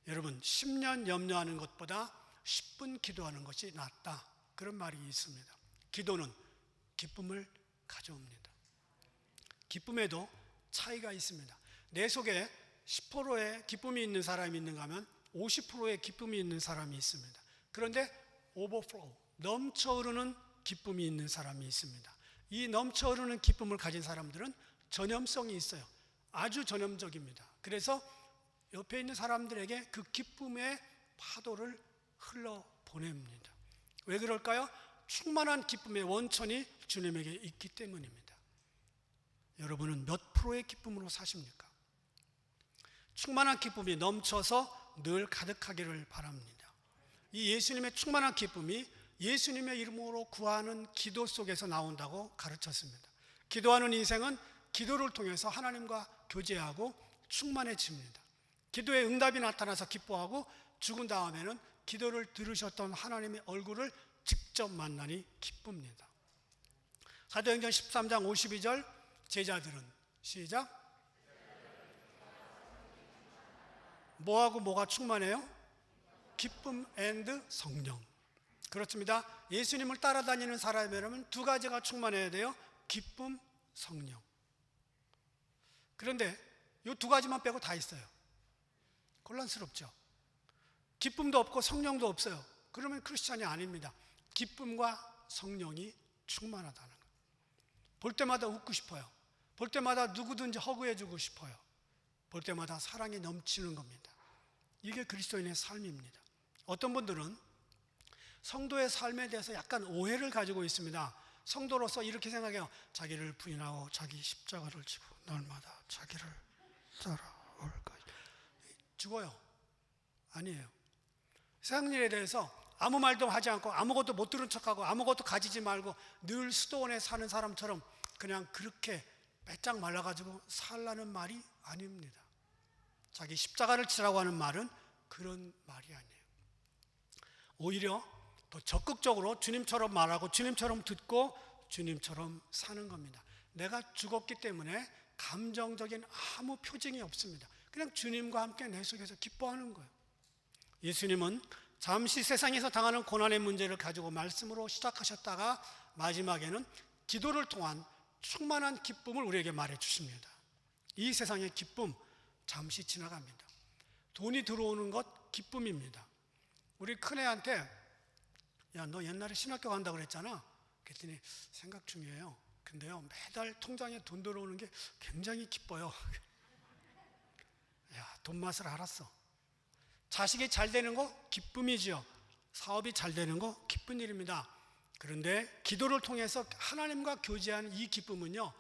여러분, 10년 염려하는 것보다 10분 기도하는 것이 낫다, 그런 말이 있습니다. 기도는 기쁨을 가져옵니다. 기쁨에도 차이가 있습니다. 내 속에 10%의 기쁨이 있는 사람이 있는가 하면 50%의 기쁨이 있는 사람이 있습니다. 그런데 오버플로우, 넘쳐흐르는 기쁨이 있는 사람이 있습니다. 이 넘쳐흐르는 기쁨을 가진 사람들은 전염성이 있어요. 아주 전염적입니다. 그래서 옆에 있는 사람들에게 그 기쁨의 파도를 흘러보냅니다. 왜 그럴까요? 충만한 기쁨의 원천이 주님에게 있기 때문입니다. 여러분은 몇 프로의 기쁨으로 사십니까? 충만한 기쁨이 넘쳐서 늘 가득하기를 바랍니다. 이 예수님의 충만한 기쁨이 예수님의 이름으로 구하는 기도 속에서 나온다고 가르쳤습니다. 기도하는 인생은 기도를 통해서 하나님과 교제하고 충만해집니다. 기도의 응답이 나타나서 기뻐하고 죽은 다음에는 기도를 들으셨던 하나님의 얼굴을 직접 만나니 기쁩니다. 사도행전 13장 52절, 제자들은 시작. 뭐하고 뭐가 충만해요? 기쁨 앤드 성령. 그렇습니다. 예수님을 따라다니는 사람이라면 두 가지가 충만해야 돼요. 기쁨, 성령. 그런데 이 두 가지만 빼고 다 있어요. 곤란스럽죠. 기쁨도 없고 성령도 없어요. 그러면 크리스찬이 아닙니다. 기쁨과 성령이 충만하다는 거예요. 볼 때마다 웃고 싶어요. 볼 때마다 누구든지 허구해주고 싶어요. 볼 때마다 사랑이 넘치는 겁니다. 이게 그리스도인의 삶입니다. 어떤 분들은 성도의 삶에 대해서 약간 오해를 가지고 있습니다. 성도로서 이렇게 생각해요. 자기를 부인하고 자기 십자가를 지고 날마다 자기를 따라올 것. 죽어요. 아니에요. 세상 일에 대해서 아무 말도 하지 않고 아무것도 못 들은 척하고 아무것도 가지지 말고 늘 수도원에 사는 사람처럼 그냥 그렇게 빼짝 말라가지고 살라는 말이 아닙니다. 자기 십자가를 치라고 하는 말은 그런 말이 아니에요. 오히려 더 적극적으로 주님처럼 말하고 주님처럼 듣고 주님처럼 사는 겁니다. 내가 죽었기 때문에 감정적인 아무 표징이 없습니다. 그냥 주님과 함께 내 속에서 기뻐하는 거예요. 예수님은 잠시 세상에서 당하는 고난의 문제를 가지고 말씀으로 시작하셨다가 마지막에는 기도를 통한 충만한 기쁨을 우리에게 말해 주십니다. 이 세상의 기쁨 잠시 지나갑니다. 돈이 들어오는 것 기쁨입니다. 우리 큰애한테 야, 너 옛날에 신학교 간다고 그랬잖아. 그랬더니 생각 중이에요. 근데요, 매달 통장에 돈 들어오는 게 굉장히 기뻐요. 야, 돈 맛을 알았어. 자식이 잘 되는 거 기쁨이지요. 사업이 잘 되는 거 기쁜 일입니다. 그런데 기도를 통해서 하나님과 교제하는 이 기쁨은요,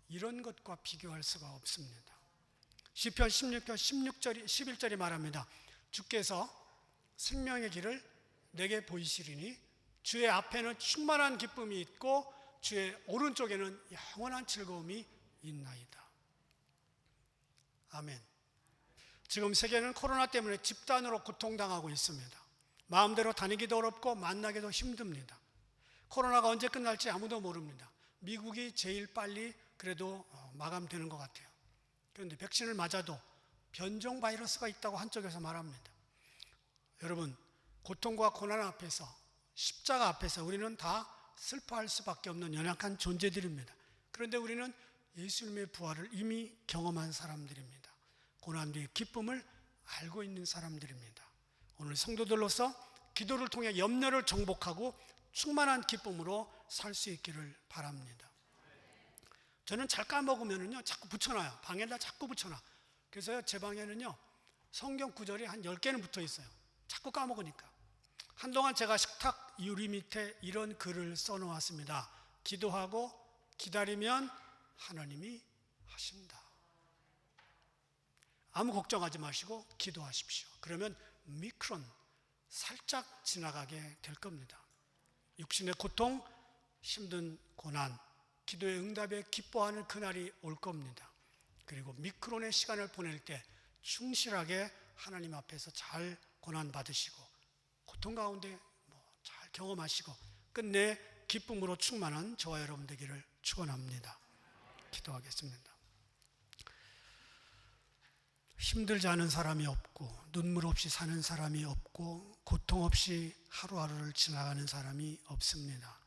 이런 것과 비교할 수가 없습니다. 시편 16편 11절이 말합니다. 주께서 생명의 길을 내게 보이시리니 주의 앞에는 충만한 기쁨이 있고 주의 오른쪽에는 영원한 즐거움이 있나이다. 아멘. 지금 세계는 코로나 때문에 집단으로 고통당하고 있습니다. 마음대로 다니기도 어렵고 만나기도 힘듭니다. 코로나가 언제 끝날지 아무도 모릅니다. 미국이 제일 빨리 그래도 마감되는 것 같아요. 그런데 백신을 맞아도 변종 바이러스가 있다고 한쪽에서 말합니다. 여러분, 고통과 고난 앞에서, 십자가 앞에서 우리는 다 슬퍼할 수밖에 없는 연약한 존재들입니다. 그런데 우리는 예수님의 부활을 이미 경험한 사람들입니다. 고난 뒤의 기쁨을 알고 있는 사람들입니다. 오늘 성도들로서 기도를 통해 염려를 정복하고 충만한 기쁨으로 살 수 있기를 바랍니다. 저는 잘 까먹으면요 자꾸 붙여놔요. 방에다 자꾸 붙여놔. 그래서 제 방에는요 성경 구절이 한 10개는 붙어 있어요. 자꾸 까먹으니까. 한동안 제가 식탁 유리 밑에 이런 글을 써놓았습니다. 기도하고 기다리면 하나님이 하신다. 아무 걱정하지 마시고 기도하십시오. 그러면 미크론 살짝 지나가게 될 겁니다. 육신의 고통, 힘든 고난, 기도의 응답에 기뻐하는 그날이 올 겁니다. 그리고 미크론의 시간을 보낼 때 충실하게 하나님 앞에서 잘 고난 받으시고 고통 가운데 잘 경험하시고 끝내 기쁨으로 충만한 저와 여러분 되기를 축원합니다. 기도하겠습니다. 힘들지 않은 사람이 없고 눈물 없이 사는 사람이 없고 고통 없이 하루하루를 지나가는 사람이 없습니다.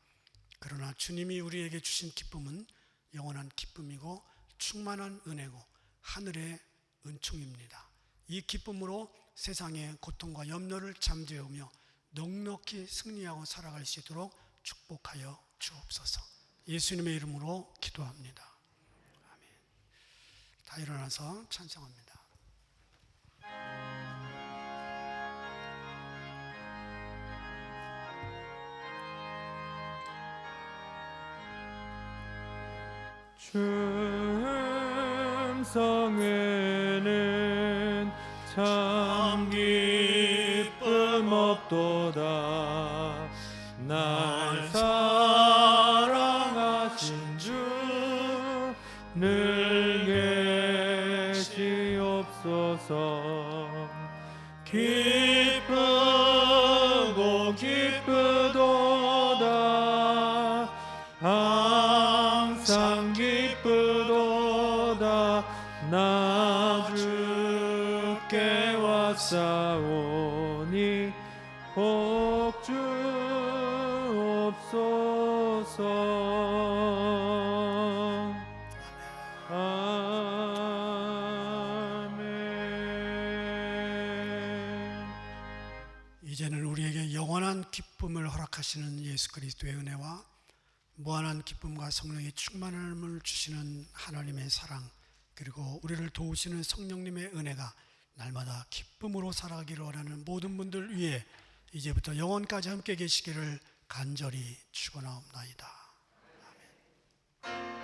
그러나 주님이 우리에게 주신 기쁨은 영원한 기쁨이고 충만한 은혜고 하늘의 은총입니다. 이 기쁨으로 세상의 고통과 염려를 잠재우며 넉넉히 승리하고 살아갈 수 있도록 축복하여 주옵소서. 예수님의 이름으로 기도합니다. 아멘. 다 일어나서 찬송합니다. 충성에는 참 기쁨 없도다. 날 사랑하신 주 늘 계시옵소서. 기쁘고 기쁘도다. 항상 기쁘도다. 나 주께 왔사오니 복주옵소서. 아멘. 이제는 우리에게 영원한 기쁨을 허락하시는 예수 그리스도의 은혜와 무한한 기쁨과 성령의 충만함을 주시는 하나님의 사랑, 그리고 우리를 도우시는 성령님의 은혜가 날마다 기쁨으로 살아가기를 원하는 모든 분들 위해 이제부터 영원까지 함께 계시기를 간절히 축원하옵나이다. 아멘.